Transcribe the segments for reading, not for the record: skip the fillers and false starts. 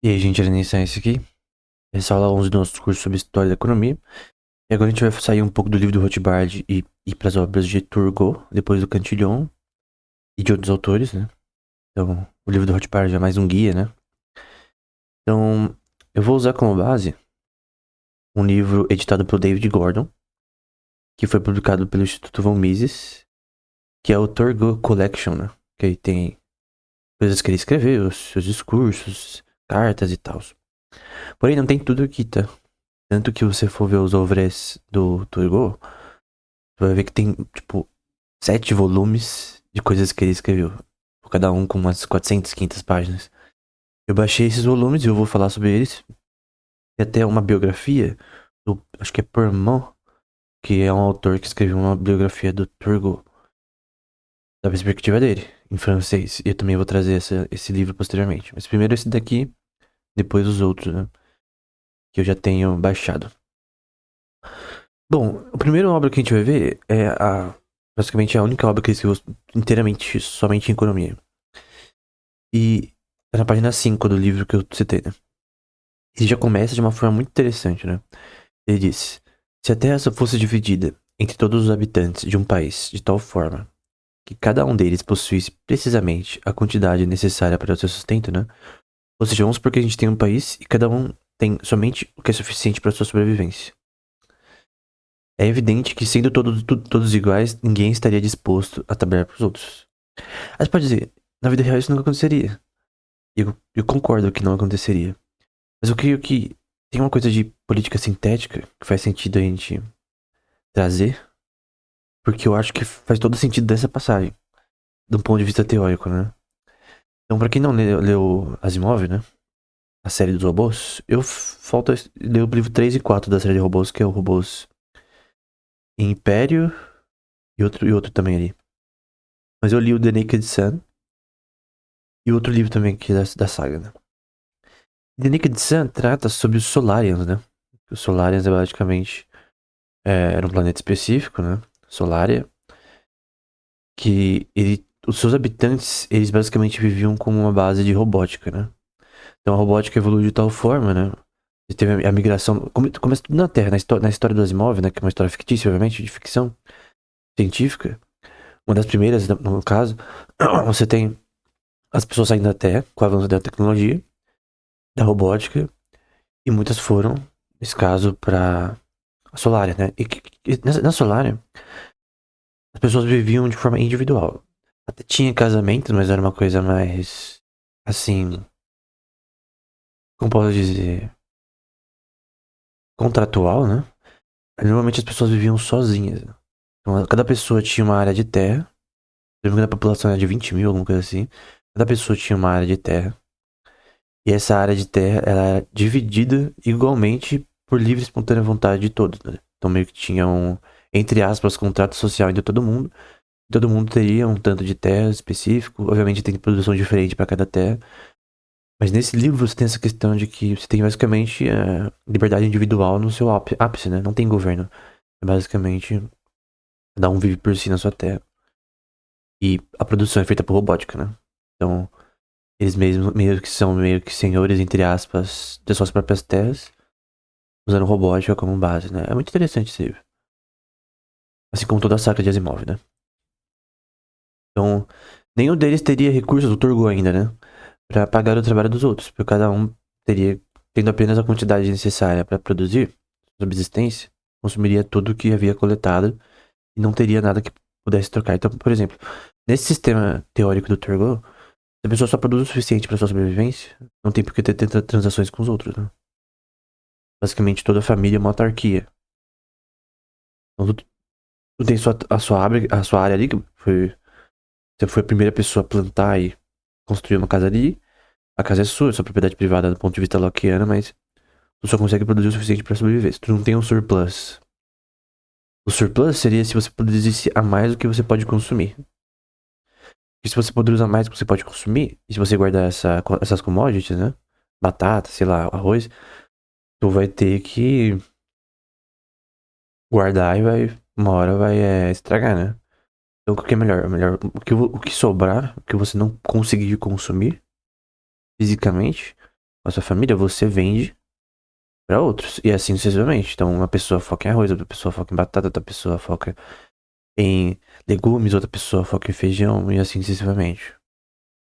E aí, gente, Renaissance aqui. Essa é a aula 11 do nosso curso sobre História da Economia. E agora a gente vai sair um pouco do livro do Rothbard e ir para as obras de Turgot, depois do Cantillon e de outros autores, né? Então, o livro do Rothbard é mais um guia, né? Então, eu vou usar como base um livro editado pelo David Gordon, que foi publicado pelo Instituto von Mises, que é o Turgot Collection, né? Que aí tem coisas que ele escreveu, seus discursos, cartas e tal. Porém, não tem tudo aqui, tá? Tanto que você for ver os ouvres do Turgot, você vai ver que tem, tipo, 7 volumes de coisas que ele escreveu. Cada um com umas 400, 500 páginas. Eu baixei esses volumes e eu vou falar sobre eles. Tem até uma biografia do, acho que é Permon, que é um autor que escreveu uma biografia do Turgot, da perspectiva dele, em francês. E eu também vou trazer esse livro posteriormente. Mas primeiro esse daqui, depois os outros, né? Que eu já tenho baixado. Bom, a primeira obra que a gente vai ver é basicamente a única obra que ele escreveu inteiramente, somente em economia. E tá na página 5 do livro que eu citei, né? Ele já começa de uma forma muito interessante, né? Ele diz: se a Terra fosse dividida entre todos os habitantes de um país de tal forma que cada um deles possuísse precisamente a quantidade necessária para o seu sustento, né? Ou seja, vamos supor que a gente tem um país e cada um tem somente o que é suficiente para sua sobrevivência. É evidente que, sendo todos iguais, ninguém estaria disposto a trabalhar para os outros. Aí você pode dizer, na vida real isso nunca aconteceria. Eu concordo que não aconteceria. Mas eu creio que tem uma coisa de política sintética que faz sentido a gente trazer, porque eu acho que faz todo sentido dessa passagem, de um ponto de vista teórico, né? Então, pra quem não leu Asimov, né? A série dos robôs, falta ler o livro 3 e 4 da série de robôs, que é o Robôs Império e outro também ali. Mas eu li o The Naked Sun e outro livro também que é da saga, né? The Naked Sun trata sobre os Solarians, né? Os Solarians é basicamente era um planeta específico, né? Solária, que os seus habitantes, eles basicamente viviam como uma base de robótica, né? Então a robótica evoluiu de tal forma, né? E teve a migração, começa tudo na Terra, na história do Asimov, né? Que é uma história fictícia, obviamente, de ficção científica. Uma das primeiras, no caso, você tem as pessoas saindo da Terra com o avanço da tecnologia, da robótica, e muitas foram, nesse caso, pra Solária, né? Na Solária, as pessoas viviam de forma individual. Até tinha casamento, mas era uma coisa mais, assim, como posso dizer, contratual, né? Normalmente as pessoas viviam sozinhas. Então, cada pessoa tinha uma área de terra. Se não me engano, a população era de 20 mil, alguma coisa assim. Cada pessoa tinha uma área de terra. E essa área de terra, ela era dividida igualmente por livre e espontânea vontade de todos, né? Então meio que tinha um, entre aspas, contrato social entre todo mundo. Todo mundo teria um tanto de terra específico. Obviamente tem produção diferente para cada terra. Mas nesse livro você tem essa questão de que você tem basicamente liberdade individual no seu ápice, né? Não tem governo. É basicamente cada um vive por si na sua terra. E a produção é feita por robótica, né? Então, eles mesmos meio que são meio que senhores, entre aspas, de suas próprias terras, usando robótica como base, né? É muito interessante esse livro. Assim como toda a saga de Asimov, né? Então, nenhum deles teria recursos do Turgot ainda, né? Pra pagar o trabalho dos outros, porque cada um teria, tendo apenas a quantidade necessária para produzir subsistência, consumiria tudo que havia coletado e não teria nada que pudesse trocar. Então, por exemplo, nesse sistema teórico do Turgot, se a pessoa só produz o suficiente para sua sobrevivência, não tem por que ter transações com os outros, né? Basicamente, toda a família é uma autarquia. Então, tu tem a sua área ali, que você foi a primeira pessoa a plantar e construir uma casa ali. A casa é sua propriedade privada do ponto de vista lockeano, mas tu só consegue produzir o suficiente para sobreviver. Se tu não tem um surplus. O surplus seria se você produzisse a mais do que você pode consumir. E se você produzir a mais do que você pode consumir, e se você guardar essas commodities, né? Batata, sei lá, arroz, tu vai ter que guardar e uma hora vai estragar, né? Então o que é melhor? O que sobrar, o que você não conseguir consumir fisicamente, com a sua família, você vende pra outros. E assim sucessivamente. Então, uma pessoa foca em arroz, outra pessoa foca em batata, outra pessoa foca em legumes, outra pessoa foca em feijão e assim sucessivamente.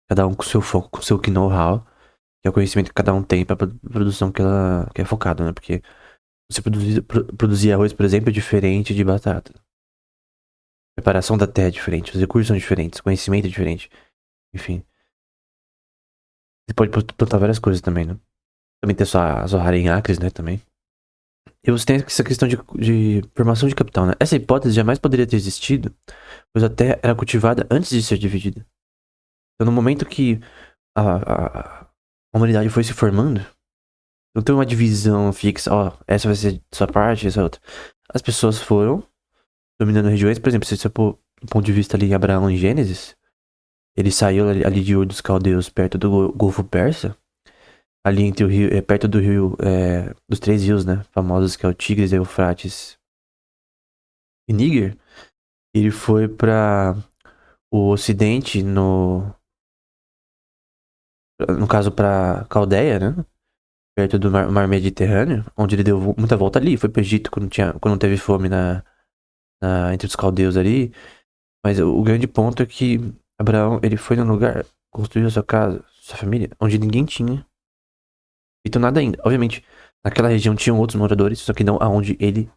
Cada um com seu foco, com seu know-how, que é o conhecimento que cada um tem pra produção que é focado, né? Porque você produzir arroz, por exemplo, é diferente de batata. A preparação da terra é diferente, os recursos são diferentes, o conhecimento é diferente. Enfim. Você pode plantar várias coisas também, né? Também tem a sua área em acres, né? Também. E você tem essa questão de formação de capital, né? Essa hipótese jamais poderia ter existido, pois a terra era cultivada antes de ser dividida. Então, no momento que a humanidade foi se formando, não tem uma divisão fixa, ó, essa vai ser sua parte, essa é outra. As pessoas foram dominando regiões, por exemplo, se você pôr do ponto de vista ali em Abraão em Gênesis, ele saiu ali de Ur dos Caldeus, perto do Golfo Persa, ali entre o rio, perto do rio, dos três rios, né, famosos, que é o Tigres, Eufrates e Níger. Ele foi para o ocidente, no caso para Caldeia, né, perto do mar Mediterrâneo, onde ele deu muita volta ali, foi pro Egito quando teve fome entre os caldeus ali. Mas o grande ponto é que Abraão, ele foi num lugar, construiu a sua casa, sua família, onde ninguém tinha feito nada ainda. Obviamente, naquela região tinham outros moradores, só que não aonde ele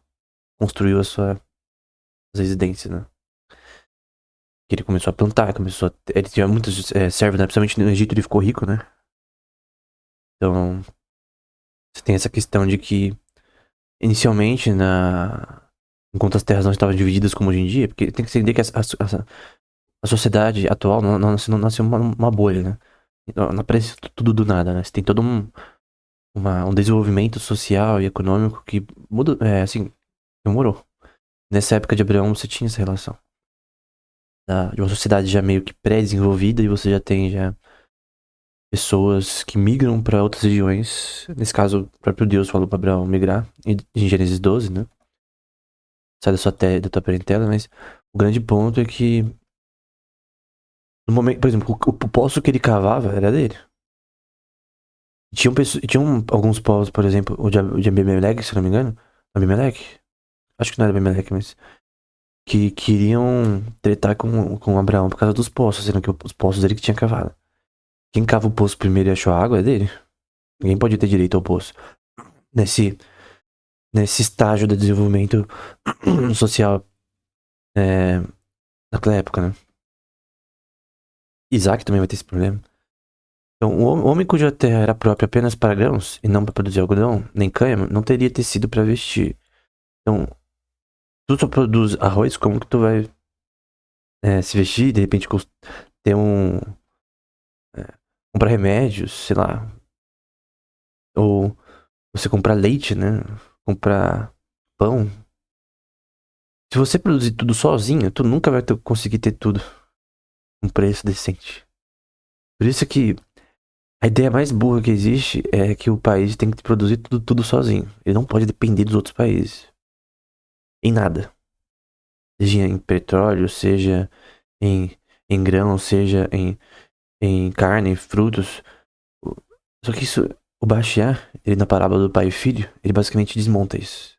construiu as suas residências, né? Que ele começou a plantar, ele tinha muitos servos, né? Principalmente no Egito ele ficou rico, né? Então, você tem essa questão de que, inicialmente, enquanto as terras não estavam divididas como hoje em dia, porque tem que entender que a sociedade atual não nasceu uma bolha, né? Não aparece tudo do nada, né? Você tem todo um desenvolvimento social e econômico que muda, assim, demorou. Nessa época de Abraão você tinha essa relação de uma sociedade já meio que pré-desenvolvida e você já tem já pessoas que migram para outras regiões. Nesse caso, o próprio Deus falou para Abraão migrar em Gênesis 12, né? Sai da sua terra, da tua parentela, mas o grande ponto é que no momento, por exemplo, o poço que ele cavava era dele. Tinham alguns povos, por exemplo, o de Abimelech, se não me engano. Abimelech? Acho que não era Abimelech, mas que queriam tretar com Abraão por causa dos poços, sendo que os poços dele que tinha cavado. Quem cava o poço primeiro e achou a água é dele. Ninguém pode ter direito ao poço. Nesse, nesse estágio de desenvolvimento social naquela época, né? Isaac também vai ter esse problema. Então, o homem cuja terra era própria apenas para grãos e não para produzir algodão, nem cânhamo, não teria tecido para vestir. Então, tu só produz arroz, como que tu vai se vestir, de repente ter comprar remédios, sei lá, ou você comprar leite, né? Comprar pão. Se você produzir tudo sozinho, tu nunca vai conseguir ter tudo um preço decente. Por isso que a ideia mais burra que existe é que o país tem que produzir tudo sozinho. Ele não pode depender dos outros países. Em nada. Seja em petróleo, seja em, em grão, seja em carne, frutos. Só que isso, o Bastiat, ele na parábola do pai e filho, ele basicamente desmonta isso.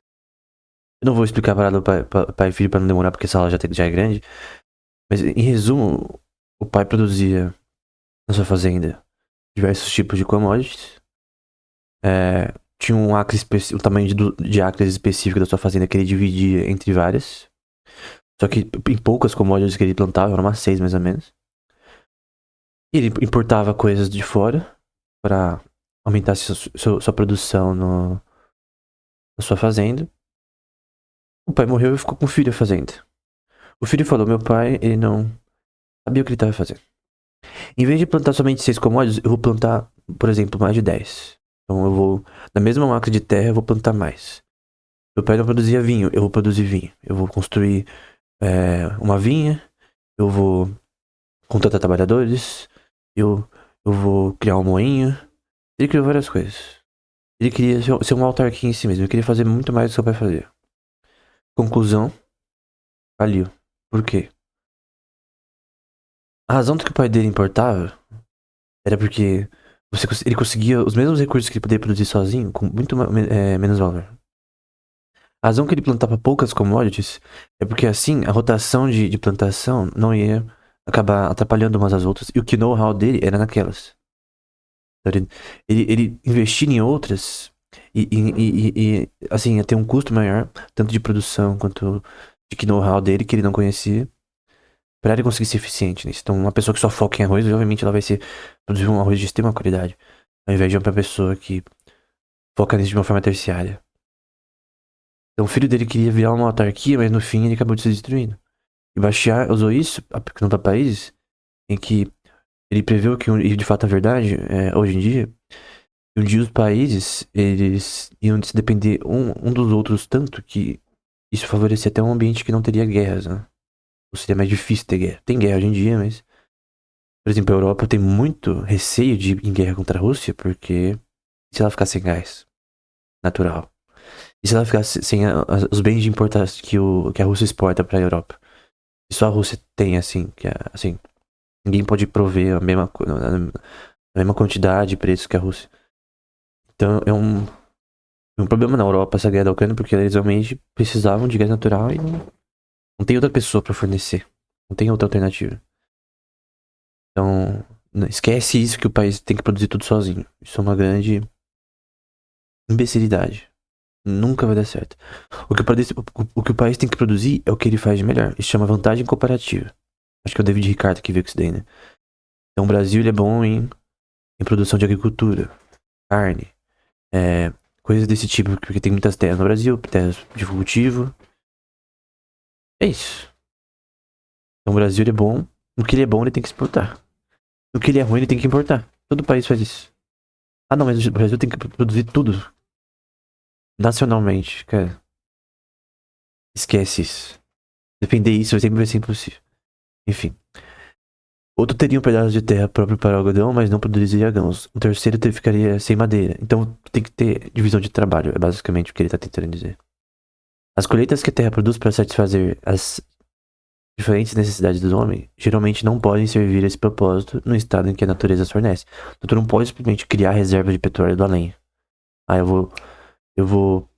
Eu não vou explicar a parábola do pai e filho pra não demorar, porque essa aula já é grande. Mas em resumo, o pai produzia na sua fazenda diversos tipos de commodities. Tinha um acre o tamanho de acres específico da sua fazenda que ele dividia entre várias. Só que em poucas commodities que ele plantava, eram umas 6 mais ou menos. Ele importava coisas de fora para aumentar sua produção na sua fazenda. O pai morreu e ficou com o filho a fazenda. O filho falou: meu pai, ele não sabia o que ele estava fazendo. Em vez de plantar somente 6 commodities, eu vou plantar, por exemplo, mais de 10. Então eu vou, na mesma macra de terra, eu vou plantar mais. Meu pai não produzia vinho, eu vou produzir vinho. Eu vou construir uma vinha, eu vou contratar trabalhadores, eu vou criar um moinho. Ele criou várias coisas. Ele queria ser um autarquia em si mesmo, ele queria fazer muito mais do que seu pai fazia. Conclusão, faliu. Por quê? A razão do que o pai dele importava era porque Ele conseguia os mesmos recursos que ele poderia produzir sozinho, com muito menos valor. A razão que ele plantava poucas commodities é porque assim a rotação de plantação não ia acabar atrapalhando umas às outras, e o que know-how dele era naquelas. Ele investir em outras assim, ia ter um custo maior, tanto de produção quanto de know-how dele, que ele não conhecia, para ele conseguir ser eficiente nisso. Então, uma pessoa que só foca em arroz, obviamente ela vai produzir um arroz de extrema qualidade, ao invés de uma pessoa que foca nisso de uma forma terciária. Então, o filho dele queria virar uma autarquia, mas no fim ele acabou se destruindo. E Bastiat usou isso aplicando para países em que ele preveu que, e de fato é verdade, hoje em dia, um dia os países, eles iam se depender um dos outros tanto que isso favorecia até um ambiente que não teria guerras, né? Ou seria mais difícil ter guerra. Tem guerra hoje em dia, mas... Por exemplo, a Europa tem muito receio de ir em guerra contra a Rússia, porque se ela ficar sem gás natural? E se ela ficar sem os bens de importação que a Rússia exporta para a Europa? E só a Rússia tem, assim, assim, ninguém pode prover a mesma quantidade e preço que a Rússia. Então é um problema na Europa essa guerra da Ucrânia, porque eles realmente precisavam de gás natural e não tem outra pessoa para fornecer. Não tem outra alternativa. Então, esquece isso que o país tem que produzir tudo sozinho. Isso é uma grande imbecilidade. Nunca vai dar certo. O que o país tem que produzir é o que ele faz de melhor. Isso chama vantagem comparativa. Acho que é o David Ricardo que veio com isso daí, né? Então o Brasil ele é bom em produção de agricultura, carne, coisas desse tipo, porque tem muitas terras no Brasil, terras de cultivo. É isso. Então o Brasil ele é bom. No que ele é bom, ele tem que exportar. No que ele é ruim, ele tem que importar. Todo país faz isso. Ah, não, mas o Brasil tem que produzir tudo nacionalmente, cara. Esquece isso. Defender isso sempre vai ser impossível. Enfim. Outro teria um pedaço de terra próprio para o algodão, mas não produziria grãos. Um terceiro ficaria sem madeira. Então tem que ter divisão de trabalho. É basicamente o que ele está tentando dizer. As colheitas que a terra produz para satisfazer as diferentes necessidades do homem geralmente não podem servir a esse propósito no estado em que a natureza as fornece. Então tu não pode simplesmente criar reserva de petróleo do além. Ah, eu vou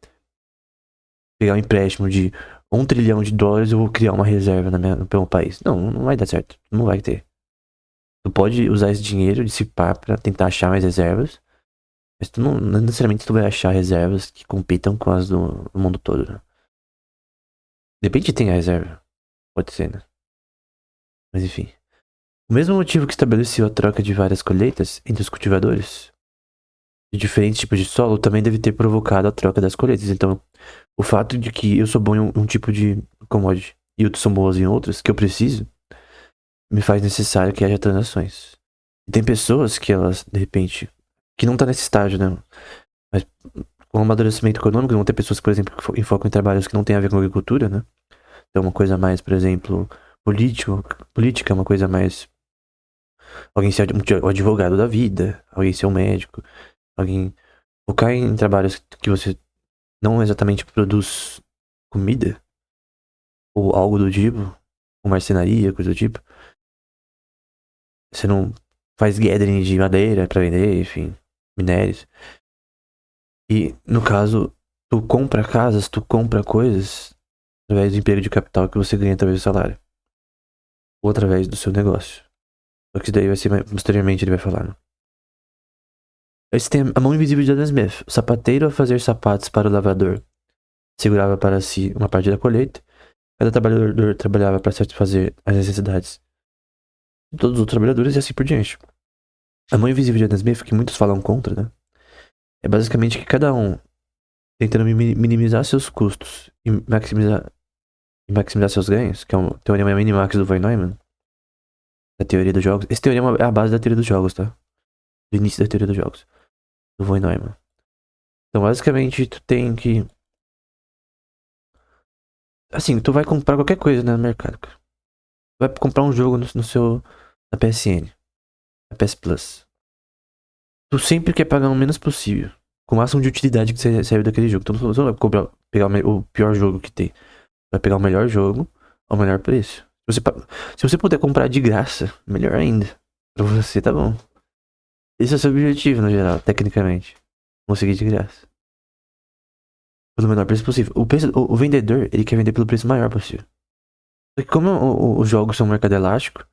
pegar um empréstimo de $1 trilhão e eu vou criar uma reserva no meu país. Não, não vai dar certo. Não vai ter. Tu pode usar esse dinheiro, dissipar pra tentar achar mais reservas, mas tu não necessariamente tu vai achar reservas que compitam com as do mundo todo, né? Depende de tem a reserva. Pode ser, né? Mas enfim. O mesmo motivo que estabeleceu a troca de várias colheitas entre os cultivadores de diferentes tipos de solo também deve ter provocado a troca das colheitas. Então, o fato de que eu sou bom em um tipo de commodity e outros são bons em outros, que eu preciso, me faz necessário que haja transações. E tem pessoas que elas, de repente, que não tá nesse estágio, né? Mas com o amadurecimento econômico, vão ter pessoas, por exemplo, que focam em trabalhos que não tem a ver com agricultura, né? Então, uma coisa mais, por exemplo, política, uma coisa mais. Alguém ser o advogado da vida, alguém ser um médico, alguém focar em trabalhos que você não exatamente produz comida, ou algo do tipo, ou marcenaria, coisa do tipo. Você não faz gathering de madeira pra vender, enfim, minérios. E, no caso, tu compra casas, tu compra coisas através do emprego de capital que você ganha através do salário. Ou através do seu negócio. Só que isso daí vai ser posteriormente ele vai falar, né? Aí você tem a mão invisível de Adam Smith. O sapateiro a fazer sapatos para o lavrador segurava para si uma parte da colheita. Cada trabalhador trabalhava para satisfazer as necessidades de todos os outros trabalhadores e assim por diante. A mão invisível de Adam Smith, que muitos falam contra, né? É basicamente que cada um tentando minimizar seus custos e maximizar seus ganhos, que é um teorema minimax do Von Neumann, da teoria dos jogos. Esse teorema é a base da teoria dos jogos, tá? Do início da teoria dos jogos, do Von Neumann. Então, basicamente, tu tem que... Assim, tu vai comprar qualquer coisa, né, no mercado, cara. Tu vai comprar um jogo no seu... na PSN, na PS Plus. Tu sempre quer pagar o menos possível, com o máximo de utilidade que você recebe daquele jogo. Então, você não vai pegar o pior jogo que tem. Vai pegar o melhor jogo ao melhor preço. Se você puder comprar de graça, melhor ainda. Pra você, tá bom. Esse é o seu objetivo, no geral, tecnicamente. Conseguir de graça. Pelo menor preço possível. O vendedor, ele quer vender pelo preço maior possível. Só que como os jogos são um mercado elástico,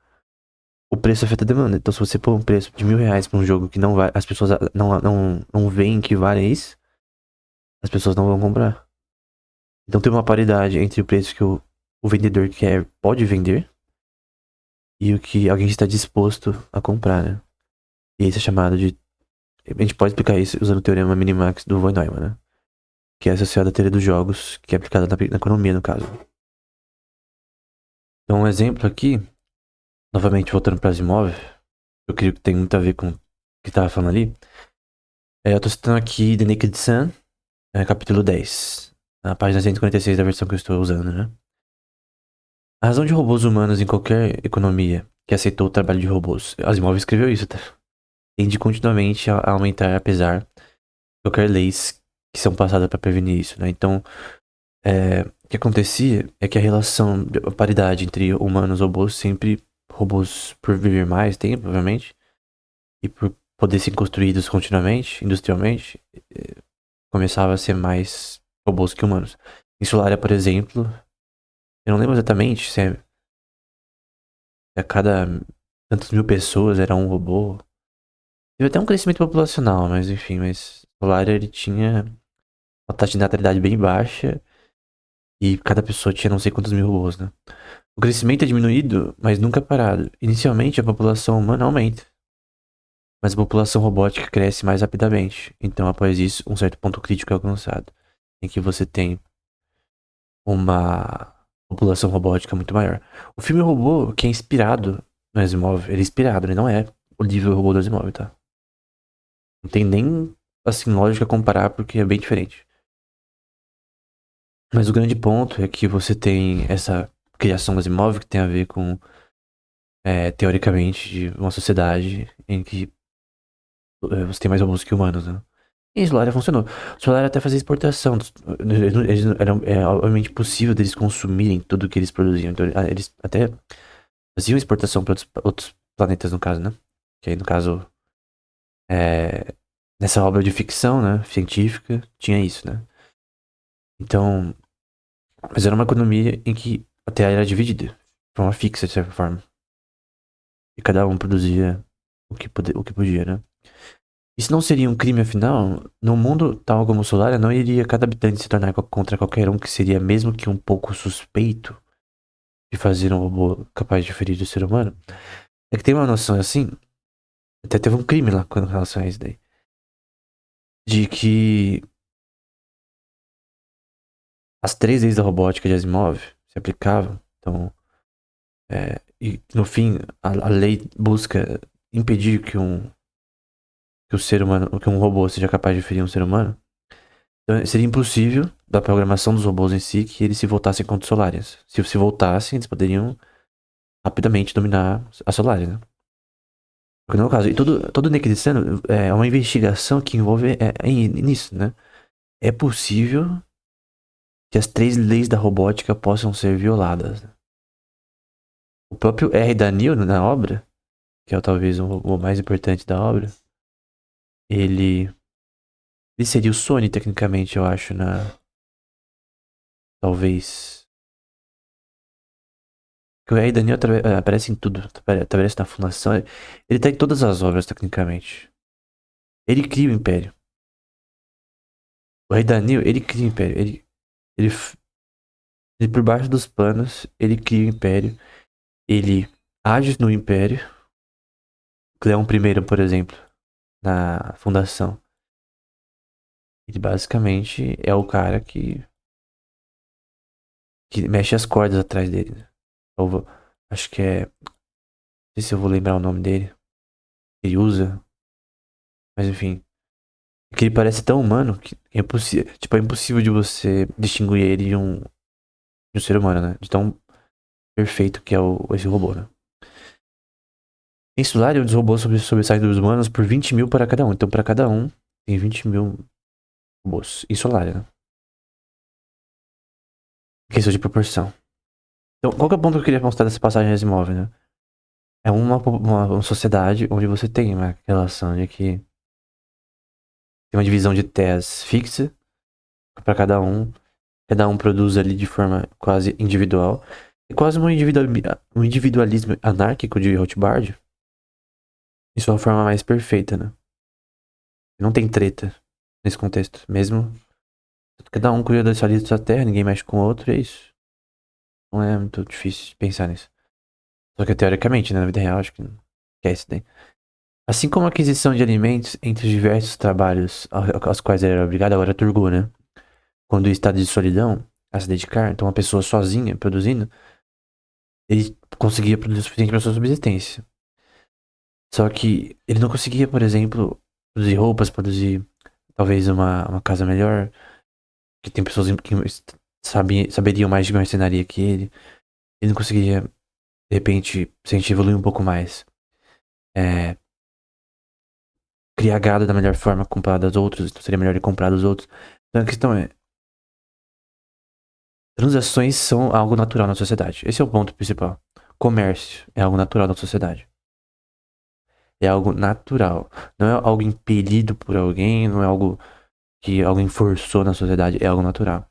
o preço afeta a demanda. Então, se você pôr um preço de R$ 1.000 pra um jogo que não vai, as pessoas não veem que vale isso, as pessoas não vão comprar. Então, tem uma paridade entre o preço que o vendedor quer, pode vender, e o que alguém está disposto a comprar, né? E isso é chamado de... A gente pode explicar isso usando o teorema Minimax do von Neumann, né? Que é associado à teoria dos jogos, que é aplicada na economia, no caso. Então, um exemplo aqui, novamente voltando para as imóveis, eu creio que tem muito a ver com o que estava falando ali. Eu tô citando aqui The Naked Sun, capítulo 10, na página 146 da versão que eu estou usando, né? A razão de robôs humanos em qualquer economia que aceitou o trabalho de robôs. Asimov escreveu isso, tá? Tende continuamente a aumentar, apesar de qualquer leis que são passadas para prevenir isso, né? Então, o que acontecia é que a relação, a paridade entre humanos e robôs, sempre robôs por viver mais tempo, obviamente, e por poder ser construídos continuamente, industrialmente, começava a ser mais robôs que humanos. Em Solaria, por exemplo, eu não lembro exatamente se a cada tantas mil pessoas era um robô. Teve até um crescimento populacional, mas enfim, mas Solaria ele tinha uma taxa de natalidade bem baixa e cada pessoa tinha não sei quantos mil robôs, né? O crescimento é diminuído, mas nunca é parado. Inicialmente, a população humana aumenta, mas a população robótica cresce mais rapidamente. Então, após isso, um certo ponto crítico é alcançado, em que você tem uma população robótica muito maior. O filme Robô, que é inspirado no Asimov, ele é inspirado, ele não é o livro Robô do Asimov, tá? Não tem nem, assim, lógica comparar, porque é bem diferente. Mas o grande ponto é que você tem essa criação do Asimov que tem a ver com, teoricamente, de uma sociedade em que você tem mais robôs que humanos, né? E Solaria funcionou. Solaria até fazia exportação. Era obviamente possível deles consumirem tudo que eles produziam. Então, eles até faziam exportação para outros planetas, no caso, né? Que aí, no caso, é, nessa obra de ficção, né? Científica, tinha isso, né? Então, mas era uma economia em que a Terra era dividida de forma fixa, de certa forma. E cada um produzia o que podia, né? Isso não seria um crime, afinal? No mundo tal como o Solaria, não iria cada habitante se tornar contra qualquer um que seria mesmo que um pouco suspeito de fazer um robô capaz de ferir o ser humano? É que tem uma noção assim, até teve um crime lá com relação a isso daí, de que as três leis da robótica de Asimov se aplicavam. Então, e no fim, a lei busca impedir que o ser humano, que um robô seja capaz de ferir um ser humano. Então, seria impossível, da programação dos robôs em si, que eles se voltassem contra os Solarians. Se voltassem, eles poderiam rapidamente dominar a Solarian, né? Porque no caso, e todo Naked Sun é uma investigação que envolve nisso, né? É possível que as três leis da robótica possam ser violadas, né? O próprio R. Daniel, na obra, que é talvez o mais importante da obra, ele, ele seria o Sony, tecnicamente, eu acho, talvez. Que o R. Daniel aparece em tudo, aparece na Fundação, ele tá em todas as obras, tecnicamente. Ele cria o Império. O R. Daniel, ele cria o Império. Ele, ele, por baixo dos panos, ele cria o Império. Ele age no Império. Cleão I, por exemplo, na Fundação. Ele basicamente é o cara que mexe as cordas atrás dele, né? Acho que é. Não sei se eu vou lembrar o nome dele. Ele usa. Mas enfim. É que ele parece tão humano que é impossível. Tipo, é impossível de você distinguir ele de um ser humano, né? De tão perfeito que é esse robô, né? Em Solaria, os robôs sobressaem dos humanos por 20 mil para cada um. Então, para cada um, tem 20 mil robôs. Em Solaria, né? Questão de proporção. Então, qual que é o ponto que eu queria mostrar dessa passagem de Asimov, né? É uma sociedade onde você tem uma relação de que tem uma divisão de terras fixa para cada um produz ali de forma quase individual. É quase um individualismo anárquico de Rothbard, em sua forma mais perfeita, né? Não tem treta nesse contexto, mesmo cada um cuida da sua terra, ninguém mexe com o outro, é isso. Não é muito difícil de pensar nisso. Só que teoricamente, né, na vida real, acho que é isso daí. Assim como a aquisição de alimentos entre os diversos trabalhos aos quais ele era obrigado, agora turgou, né? Quando o estado de solidão a se dedicar, então uma pessoa sozinha produzindo, ele conseguia produzir o suficiente para sua subsistência. Só que ele não conseguia, por exemplo, produzir roupas, produzir talvez uma casa melhor, que tem pessoas que saberiam mais de marcenaria que ele. Ele não conseguiria, de repente, se a gente evoluir um pouco mais, é, criar gado da melhor forma comparado aos outros, então seria melhor ele comprar dos outros. Então a questão é, transações são algo natural na sociedade. Esse é o ponto principal. Comércio é algo natural na sociedade. É algo natural. Não é algo impelido por alguém, não é algo que alguém forçou na sociedade, é algo natural.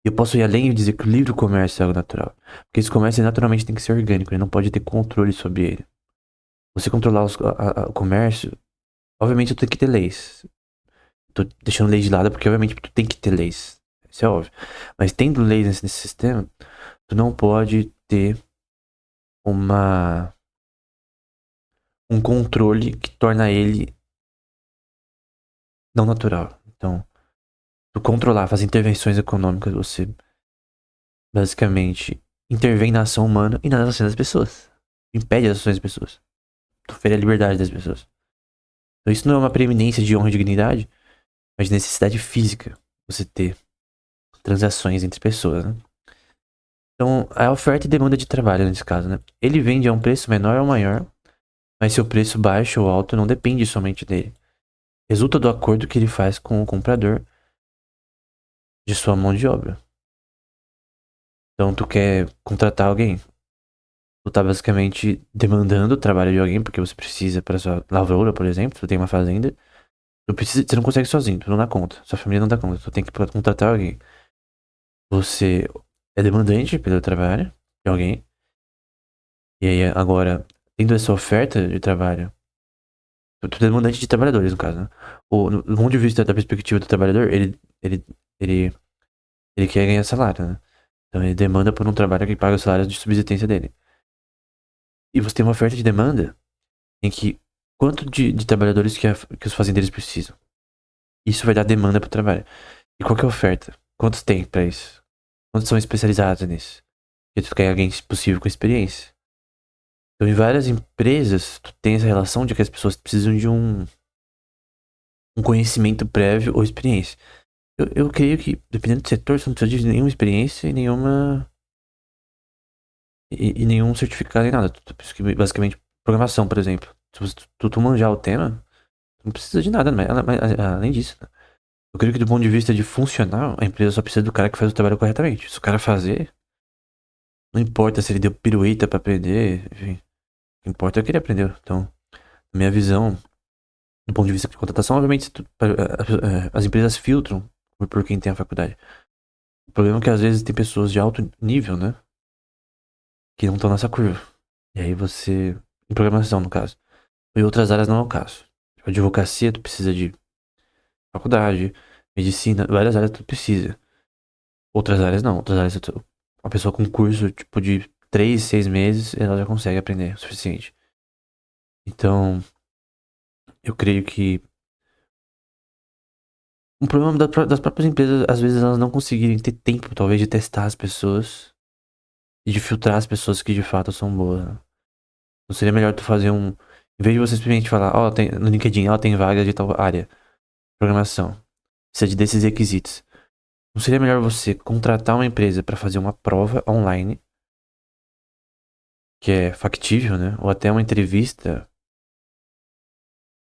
E eu posso ir além e dizer que o livre comércio é algo natural. Porque esse comércio naturalmente tem que ser orgânico, ele não pode ter controle sobre ele. Você controlar o comércio, obviamente tu tem que ter leis. Tô deixando leis de lado porque obviamente tu tem que ter leis. Isso é óbvio. Mas tendo leis nesse sistema, tu não pode ter uma um controle que torna ele não natural. Então, tu controlar, fazer intervenções econômicas, você basicamente intervém na ação humana e nas ações das pessoas. Impede as ações das pessoas. Tu fere a liberdade das pessoas. Então, isso não é uma preeminência de honra e dignidade, mas de necessidade física. Você ter transações entre pessoas, né? Então, a oferta e demanda de trabalho nesse caso, né? Ele vende a um preço menor ou maior, mas seu preço baixo ou alto não depende somente dele. Resulta do acordo que ele faz com o comprador de sua mão de obra. Então, tu quer contratar alguém, tu tá basicamente demandando o trabalho de alguém porque você precisa para sua lavoura, por exemplo, tu tem uma fazenda, tu precisa, você não consegue sozinho, tu não dá conta, sua família não dá conta, tu tem que contratar alguém. Você é demandante pelo trabalho de alguém, e aí agora, tendo essa oferta de trabalho, tu é demandante de trabalhadores, no caso, né? Do ponto de vista da perspectiva do trabalhador, ele, ele, ele quer ganhar salário, né? Então ele demanda por um trabalho que paga o salário de subsistência dele. E você tem uma oferta de demanda em que quanto de trabalhadores que os fazendeiros precisam. Isso vai dar demanda para o trabalho. E qual que é a oferta? Quantos tem para isso? Quantos são especializados nisso? Porque tu quer alguém, se possível, com experiência. Então, em várias empresas, tu tem essa relação de que as pessoas precisam de um conhecimento prévio ou experiência. Eu creio que, dependendo do setor, você não precisa de nenhuma experiência e nenhuma. E nenhum certificado nem nada. Basicamente, programação, por exemplo. Se tu manjar o tema, tu não precisa de nada, mas além disso, né? Eu creio que do ponto de vista de funcional, a empresa só precisa do cara que faz o trabalho corretamente. Se o cara fazer, não importa se ele deu pirueta pra aprender, enfim. O que importa é que ele aprendeu. Então, na minha visão, do ponto de vista de contratação, obviamente, as empresas filtram por quem tem a faculdade. O problema é que às vezes tem pessoas de alto nível, né? Que não estão nessa curva. E aí você. Em programação, no caso. Em outras áreas não é o caso. Advocacia, tu precisa de faculdade, medicina, várias áreas tu precisa. Outras áreas não. Outras áreas, uma pessoa com curso, tipo, de 3, 6 meses, ela já consegue aprender o suficiente. Então, eu creio que um problema das próprias empresas, às vezes, elas não conseguirem ter tempo, talvez, de testar as pessoas e de filtrar as pessoas que de fato são boas, né? Não seria melhor tu fazer um. Em vez de você simplesmente falar, ó, tem no LinkedIn, ó, tem vaga de tal área, programação, precisa desses requisitos. Não seria melhor você contratar uma empresa para fazer uma prova online, que é factível, né? Ou até uma entrevista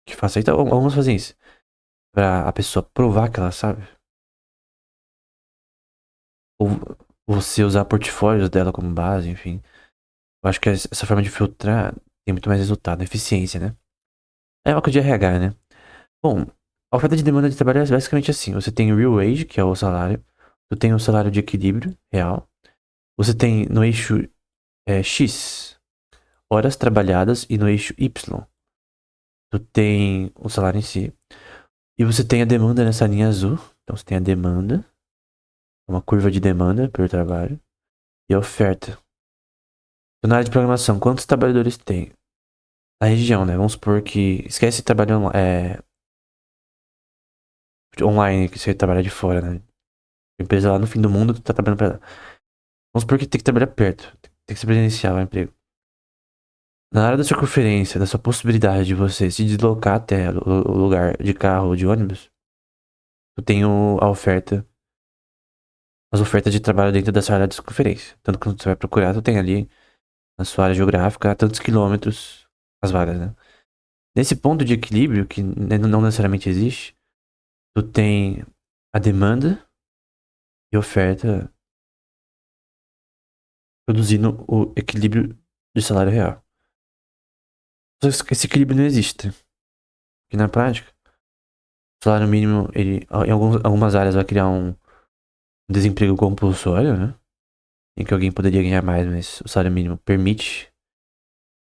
que faça. Então, alguns fazem isso. Pra a pessoa provar que ela sabe. Ou você usar portfólios dela como base, enfim. Eu acho que essa forma de filtrar tem muito mais resultado, eficiência, né? É uma coisa de RH, né? Bom, a oferta de demanda de trabalho é basicamente assim. Você tem o real wage, que é o salário. Tu tem o salário de equilíbrio real. Você tem no eixo X, horas trabalhadas, e no eixo Y, tu tem o salário em si. E você tem a demanda nessa linha azul. Então você tem a demanda, uma curva de demanda pelo trabalho, e a oferta. Então, na área de programação, quantos trabalhadores tem? Na região, né? Vamos supor que. Esquece trabalho online, que você trabalha de fora, né? Empresa lá no fim do mundo, tu tá trabalhando pra lá. Vamos supor que tem que trabalhar perto. Tem que ser presencial o emprego. Na área da circunferência, da sua possibilidade de você se deslocar até o lugar de carro ou de ônibus, tu tem a oferta, as ofertas de trabalho dentro dessa área de circunferência. Tanto que quando você vai procurar, tu tem ali na sua área geográfica a tantos quilômetros as vagas, né? Nesse ponto de equilíbrio, que não necessariamente existe, tu tem a demanda e oferta produzindo o equilíbrio de salário real. Só que esse equilíbrio não existe. Porque na prática, o salário mínimo, ele, em algumas áreas, vai criar um desemprego compulsório, né? Em que alguém poderia ganhar mais, mas o salário mínimo permite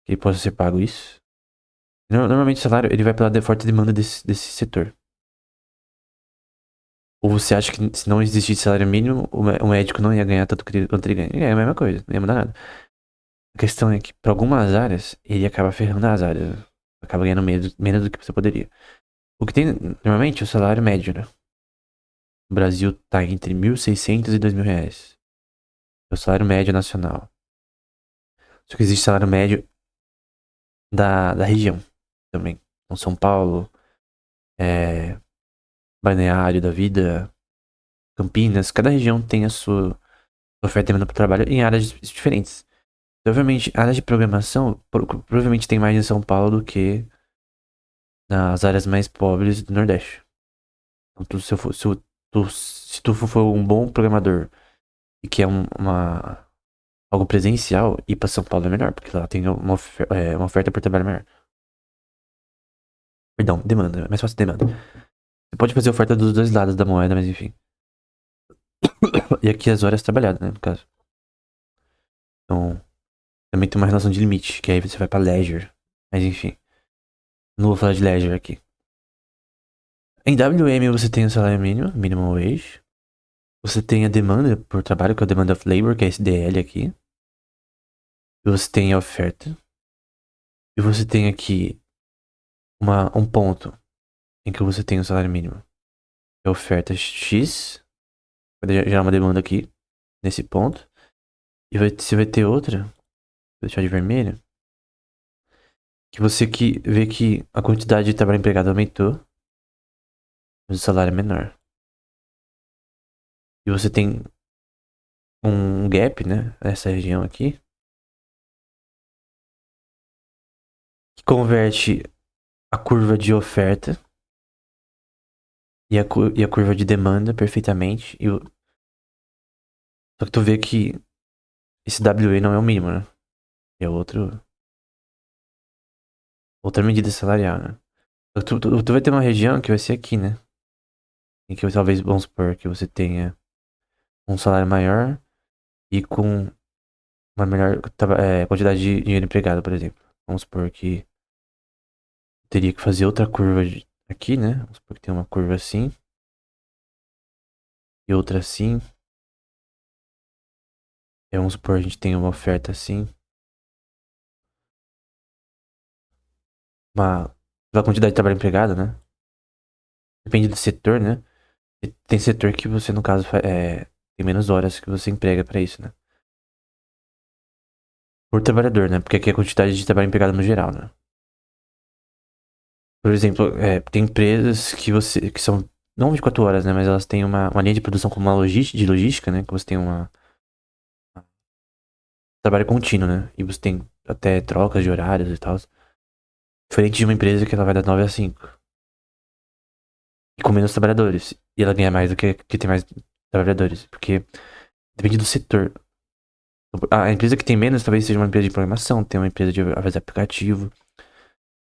que ele possa ser pago isso. Normalmente o salário ele vai pela forte demanda desse setor. Ou você acha que se não existisse salário mínimo, o médico não ia ganhar tanto quanto ele ganha? É a mesma coisa, não ia mudar nada. A questão é que, para algumas áreas, ele acaba ferrando as áreas. Acaba ganhando menos do que você poderia. O que tem, normalmente, é o salário médio, né? O Brasil tá entre 1.600 e 2.000 reais. É o salário médio nacional. Só que existe salário médio da região também. Então, São Paulo, é, Balneário da Vida, Campinas. Cada região tem a sua oferta e demanda para trabalho em áreas diferentes. Provavelmente, áreas de programação provavelmente tem mais em São Paulo do que nas áreas mais pobres do Nordeste. Então, se tu for um bom programador e que é algo presencial, ir pra São Paulo é melhor, porque lá tem uma oferta por trabalho maior. Perdão, demanda, é mais fácil demanda. Você pode fazer oferta dos dois lados da moeda, mas enfim. E aqui as horas trabalhadas, né, no caso. Então, também tem uma relação de limite, que aí você vai pra leisure. Mas enfim, não vou falar de leisure aqui. Em WM você tem o salário mínimo, minimum wage. Você tem a demanda por trabalho, que é o Demand of Labor, que é esse DL aqui. E você tem a oferta. E você tem aqui um ponto em que você tem o salário mínimo. É oferta X. Vai gerar uma demanda aqui, nesse ponto. E você vai ter outra, vou deixar de vermelho, que você vê que a quantidade de trabalho empregado aumentou, mas o salário é menor. E você tem um gap, né, nessa região aqui, que converte a curva de oferta e a curva de demanda perfeitamente. Só que tu vê que esse WA não é o mínimo, né? É outra medida salarial, né? Tu vai ter uma região que vai ser aqui, né? Em que talvez, vamos supor, que você tenha um salário maior e com uma melhor quantidade de dinheiro empregado, por exemplo. Vamos supor que teria que fazer outra curva aqui, né? Vamos supor que tem uma curva assim e outra assim. E vamos supor que a gente tem uma oferta assim. Pela quantidade de trabalho empregado, né? Depende do setor, né? E tem setor que você, no caso, tem menos horas que você emprega pra isso, né? Por trabalhador, né? Porque aqui é a quantidade de trabalho empregado no geral, né? Por exemplo, tem empresas que são não 24 horas, né? Mas elas têm uma linha de produção como uma logística, né? Que você tem trabalho contínuo, né? E você tem até trocas de horários e tal. Diferente de uma empresa que ela vai das 9 às 5. E com menos trabalhadores. E ela ganha mais do que tem mais trabalhadores. Porque depende do setor. A empresa que tem menos talvez seja uma empresa de programação, tem uma empresa de fazer aplicativo.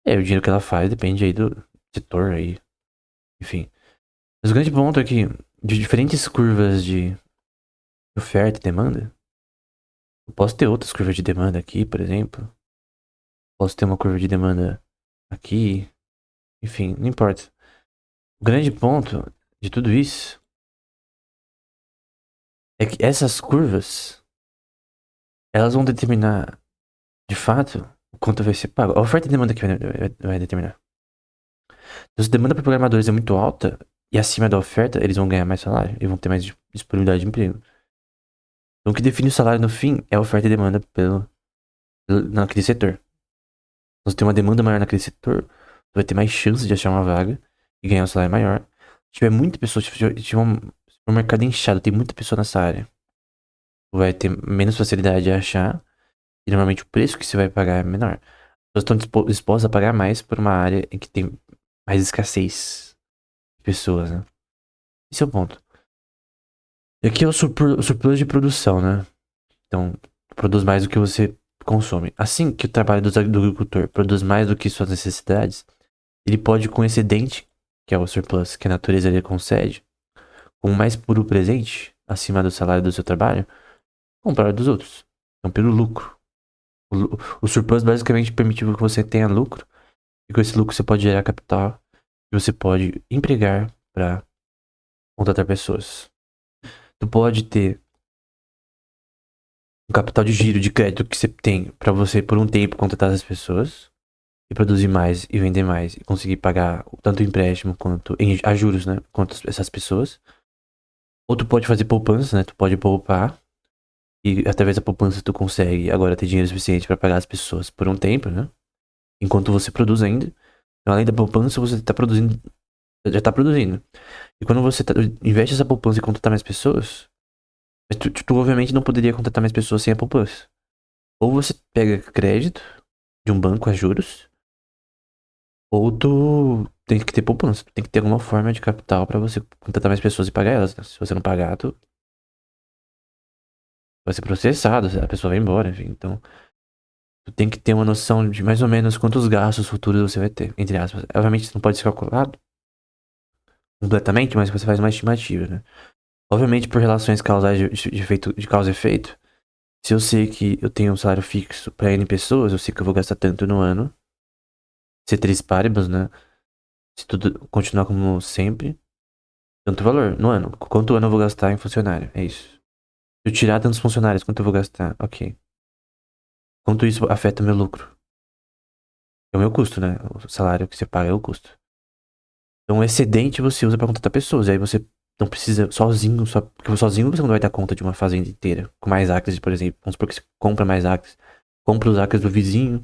O dinheiro que ela faz depende aí do setor aí, enfim. Mas o grande ponto é que de diferentes curvas de oferta e demanda, eu posso ter outras curvas de demanda aqui, por exemplo. Posso ter uma curva de demanda aqui, enfim, não importa. O grande ponto de tudo isso é que essas curvas, elas vão determinar, de fato, o quanto vai ser pago. A oferta e demanda que vai determinar. Então, se a demanda para programadores é muito alta e acima da oferta, eles vão ganhar mais salário e vão ter mais disponibilidade de emprego. Então, o que define o salário no fim é a oferta e demanda naquele setor. Então, se tem uma demanda maior naquele setor, tu vai ter mais chance de achar uma vaga e ganhar um salário maior. Se tiver muita pessoa, se tiver um mercado inchado, tem muita pessoa nessa área, tu vai ter menos facilidade de achar e normalmente o preço que você vai pagar é menor. As pessoas estão dispostas a pagar mais por uma área em que tem mais escassez de pessoas, né? Esse é o ponto. E aqui é o surplus de produção, né? Então, produz mais do que você consome. Assim que o trabalho do agricultor produz mais do que suas necessidades, ele pode, com excedente, que é o surplus que a natureza lhe concede, com o mais puro presente, acima do salário do seu trabalho, comprar dos outros. Então, pelo lucro. O surplus basicamente permite que você tenha lucro, e com esse lucro você pode gerar capital, e você pode empregar para contratar pessoas. Tu pode ter um capital de giro de crédito que você tem para você, por um tempo, contratar as pessoas e produzir mais e vender mais e conseguir pagar tanto o empréstimo quanto a juros, né? Quanto essas pessoas. Ou tu pode fazer poupança, né? Tu pode poupar e através da poupança tu consegue agora ter dinheiro suficiente para pagar as pessoas por um tempo, né? Enquanto você produz ainda. Então, além da poupança, você tá produzindo, já tá produzindo. E quando você investe essa poupança e contratar mais pessoas, mas tu obviamente não poderia contratar mais pessoas sem a poupança. Ou você pega crédito de um banco a juros, ou tu tem que ter poupança. Tu tem que ter alguma forma de capital pra você contratar mais pessoas e pagar elas, né? Se você não pagar, tu vai ser processado, a pessoa vai embora, enfim. Então, tu tem que ter uma noção de mais ou menos quantos gastos futuros você vai ter, entre aspas. Obviamente, isso não pode ser calculado completamente, mas você faz uma estimativa, né? Obviamente, por relações causais de causa e efeito, se eu sei que eu tenho um salário fixo pra N pessoas, eu sei que eu vou gastar tanto no ano. Ceteris paribus, né? Se tudo continuar como sempre, tanto valor no ano. Quanto ano eu vou gastar em funcionário? É isso. Se eu tirar tantos funcionários, quanto eu vou gastar? Ok. Quanto isso afeta meu lucro? É o meu custo, né? O salário que você paga é o custo. Então, o excedente você usa pra contratar pessoas. E aí você não precisa sozinho, só porque sozinho você não vai dar conta de uma fazenda inteira. Com mais acres, por exemplo. Vamos supor que você compra mais acres. Compra os acres do vizinho,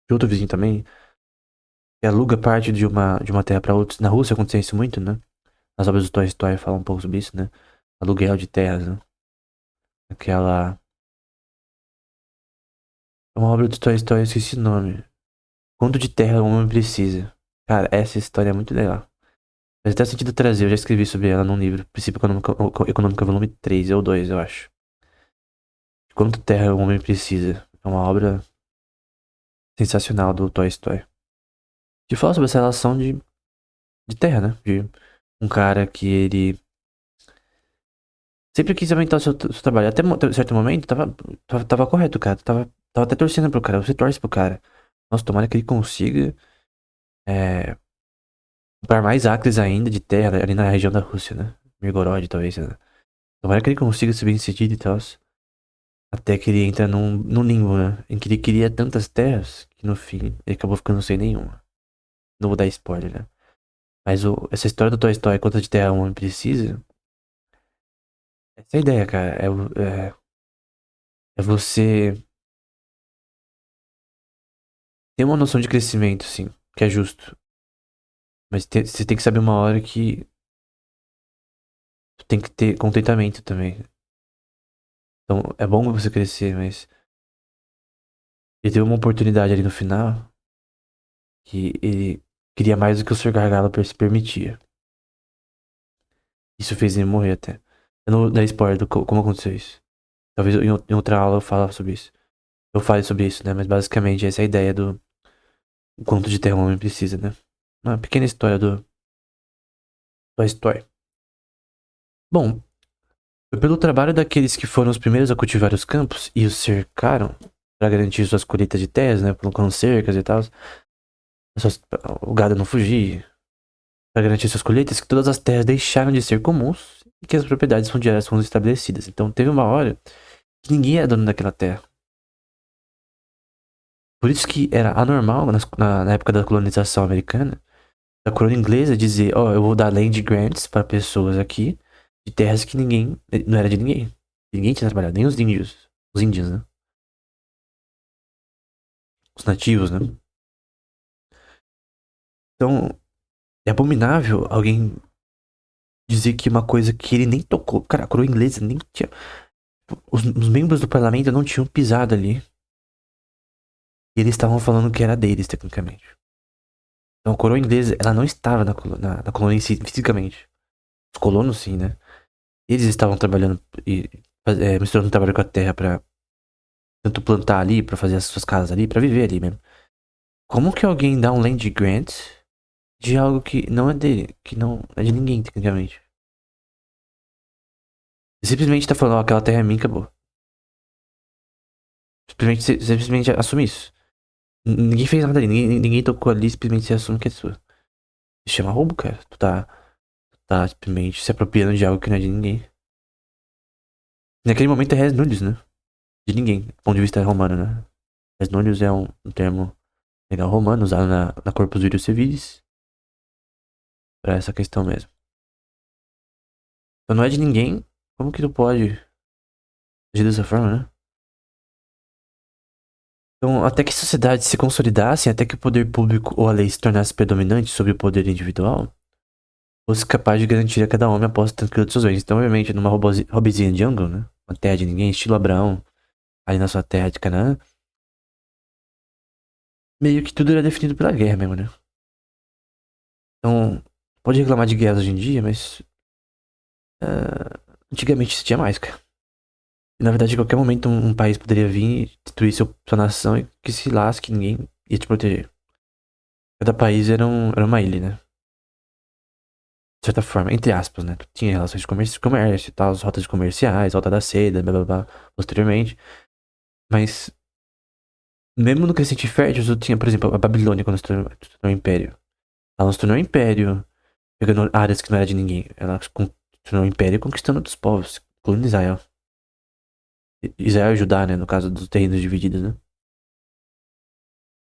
de outro vizinho também. E aluga parte de uma terra pra outros. Na Rússia acontece isso muito, né? As obras do Toy Story falam um pouco sobre isso, né? Aluguel de terras, né? Aquela. É uma obra do Toy Story, eu esqueci o nome. Quanto de terra o homem precisa? Cara, essa história é muito legal. Faz até sentido trazer, eu já escrevi sobre ela num livro, Princípio Econômico volume 3 ou 2, eu acho. Quanto terra o homem precisa? É uma obra sensacional do Toy Story. Que fala sobre essa relação de terra, né? De um cara que ele sempre quis aumentar o seu trabalho. Até certo momento tava correto, cara. Tava até torcendo pro cara. Você torce pro cara. Nossa, tomara que ele consiga é, comprar mais acres ainda de terra ali na região da Rússia, né? Mirgorod, talvez, né? Tomara que ele consiga ser bem sucedido e tal. Até que ele entra num limbo, né? Em que ele queria tantas terras que no fim ele acabou ficando sem nenhuma. Não vou dar spoiler, né? Mas essa história do Toy Story, quanto de terra um homem precisa, essa é a ideia, cara. É você ter uma noção de crescimento, sim, que é justo. Mas você tem que saber uma hora que tu tem que ter contentamento também. Então é bom você crescer, mas ele teve uma oportunidade ali no final que ele queria mais do que o Sr. Gargalo se permitia. Isso fez ele morrer até. Eu não vou dar spoiler como aconteceu isso. Talvez em outra aula eu fale sobre isso. Eu fale sobre isso, né? Mas basicamente essa é a ideia do quanto de terra o homem precisa, né? Uma pequena história do Toy Story. Bom, foi pelo trabalho daqueles que foram os primeiros a cultivar os campos e os cercaram para garantir suas colheitas de terras, né? Colocando cercas e tal. O gado não fugir. Para garantir suas colheitas, que todas as terras deixaram de ser comuns e que as propriedades fundiárias foram estabelecidas. Então teve uma hora que ninguém era dono daquela terra. Por isso que era anormal na época da colonização americana, da coroa inglesa dizer, ó, eu vou dar land grants para pessoas aqui de terras que ninguém, não era de ninguém. Ninguém tinha trabalhado, nem os índios. Os índios, né? Os nativos, né? Então, é abominável alguém dizer que uma coisa que ele nem tocou. Cara, a coroa inglesa nem tinha. Os membros do parlamento não tinham pisado ali. E eles estavam falando que era deles, tecnicamente. Então a coroa inglesa, ela não estava na colônia em si, fisicamente. Os colonos, sim, né? Eles estavam trabalhando e misturando trabalho com a terra pra tanto plantar ali, pra fazer as suas casas ali, pra viver ali mesmo. Como que alguém dá um land grant de algo que não é dele, que não é de ninguém, tecnicamente? Você simplesmente tá falando, ó, aquela terra é minha, acabou. Simplesmente assume isso. Ninguém fez nada ali, ninguém tocou ali, simplesmente você assume que é sua. Isso chama roubo, cara. Tu tá simplesmente se apropriando de algo que não é de ninguém. Naquele momento é res nullius, né? De ninguém, do ponto de vista romano, né? Res nullius é um termo legal romano usado na Corpus Juris Civilis pra essa questão mesmo. Então não é de ninguém, como que tu pode agir dessa forma, né? Então, até que a sociedade se consolidasse, até que o poder público ou a lei se tornasse predominante sobre o poder individual, fosse capaz de garantir a cada homem a posse tranquila de seus bens. Então, obviamente, numa Hobbesian Jungle, né? Uma terra de ninguém, estilo Abraão, ali na sua terra de Canaã, meio que tudo era definido pela guerra mesmo, né? Então, pode reclamar de guerras hoje em dia, mas antigamente isso tinha mais, cara. E, na verdade, em qualquer momento um país poderia vir, destruir sua nação e que se lasque, ninguém ia te proteger. Cada país era uma ilha, né? De certa forma, entre aspas, né? Tu tinha relações de comércio e tal, as rotas comerciais, rota da seda, blá blá blá, posteriormente. Mas, mesmo no Crescente Fértil, tu tinha, por exemplo, a Babilônia, quando se tornou um império. Ela não se tornou um império pegando áreas que não era de ninguém. Ela se tornou um império conquistando outros povos, colonizar Israel. Israel e Judá, né? No caso dos terrenos divididos, né?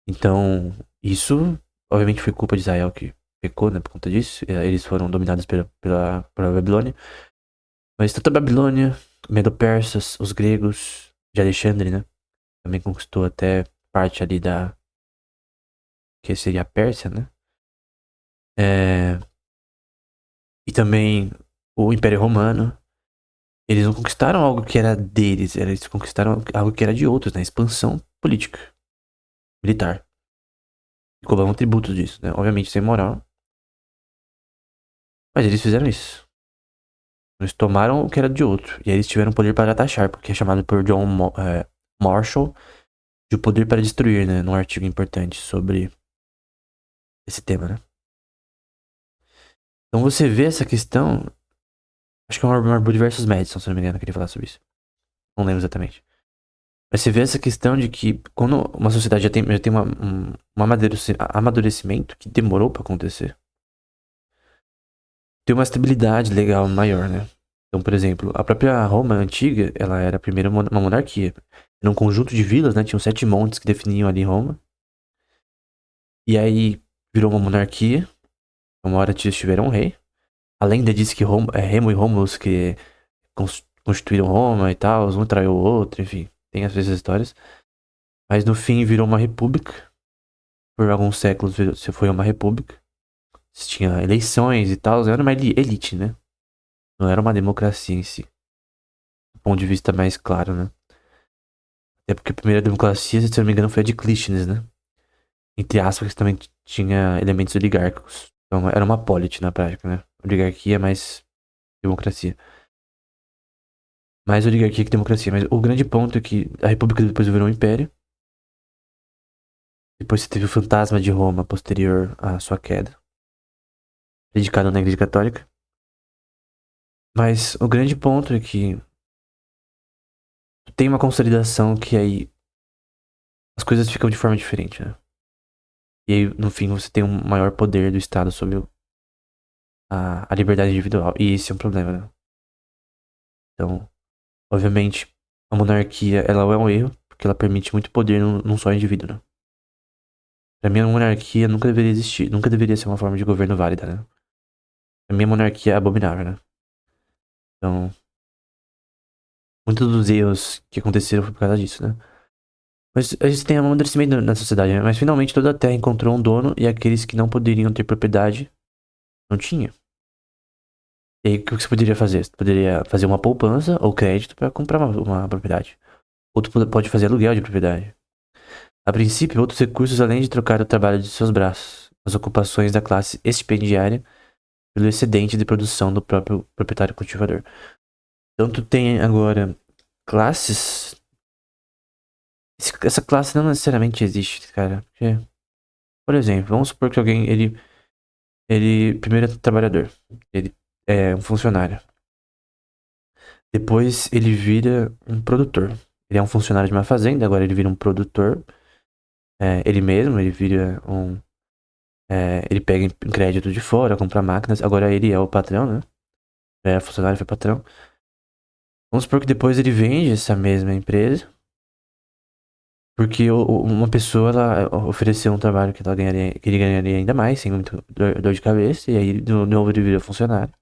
Então, isso, obviamente, foi culpa de Israel que pecou, né? Por conta disso. Eles foram dominados pela Babilônia. Mas tanto a Babilônia, Medo-Persas, os gregos de Alexandre, né? Também conquistou até parte ali da. Que seria a Pérsia, né? É, e também o Império Romano. Eles não conquistaram algo que era deles, eles conquistaram algo que era de outros, né? Expansão política, militar. E cobravam tributos disso, né? Obviamente sem moral. Mas eles fizeram isso. Eles tomaram o que era de outro. E aí eles tiveram poder para taxar, porque é chamado por John Marshall de o poder para destruir, né? Num artigo importante sobre esse tema, né? Então você vê essa questão. Acho que é um Marbury versus Madison, se não me engano, eu queria falar sobre isso. Não lembro exatamente. Mas você vê essa questão de que quando uma sociedade já tem um amadurecimento que demorou para acontecer, tem uma estabilidade legal maior, né? Então, por exemplo, a própria Roma antiga, ela era primeiro uma monarquia. Era um conjunto de vilas, né? Tinham 7 montes que definiam ali Roma. E aí virou uma monarquia. Uma hora eles tiveram um rei. A lenda diz que Remo e Romulus que constituíram Roma e tal, um traiu o outro, enfim. Tem essas histórias. Mas no fim virou uma república. Por alguns séculos você foi uma república. Você tinha eleições e tal. Era uma elite, né? Não era uma democracia em si. Do ponto de vista mais claro, né? Até porque a primeira democracia, se eu não me engano, foi a de Clístenes, né? Entre aspas, que também tinha elementos oligárquicos. Então era uma polity na prática, né? Oligarquia mais democracia. Mais oligarquia que democracia. Mas o grande ponto é que a república depois virou um império. Depois você teve o fantasma de Roma posterior à sua queda, dedicado na Igreja Católica. Mas o grande ponto é que tem uma consolidação que aí as coisas ficam de forma diferente, né? E aí, no fim, você tem um maior poder do Estado sobre a liberdade individual. E esse é um problema, né? Então, obviamente, a monarquia, ela é um erro, porque ela permite muito poder num só indivíduo, né? Pra mim, a monarquia nunca deveria existir. Nunca deveria ser uma forma de governo válida, né? Pra mim, a monarquia é abominável, né? Então, muitos dos erros que aconteceram foi por causa disso, né? Mas a gente tem amadurecimento na sociedade, né? Mas finalmente toda a terra encontrou um dono e aqueles que não poderiam ter propriedade não tinham. E aí, o que você poderia fazer? Você poderia fazer uma poupança ou crédito para comprar uma propriedade. Ou tu pode fazer aluguel de propriedade. A princípio, outros recursos além de trocar o trabalho de seus braços, as ocupações da classe estipendiária pelo excedente de produção do próprio proprietário cultivador. Então tu tem agora classes. Essa classe não necessariamente existe, cara. Porque, por exemplo, vamos supor que alguém, ele primeiro é trabalhador, ele é um funcionário. Depois ele vira um produtor. Ele é um funcionário de uma fazenda, agora ele vira um produtor. Ele mesmo, ele vira um. Ele pega em crédito de fora, compra máquinas. Agora ele é o patrão, né? É funcionário, foi patrão. Vamos supor que depois ele vende essa mesma empresa. Porque uma pessoa ela ofereceu um trabalho que, que ele ganharia ainda mais, sem muito dor de cabeça. E aí, de novo, ele vira funcionário.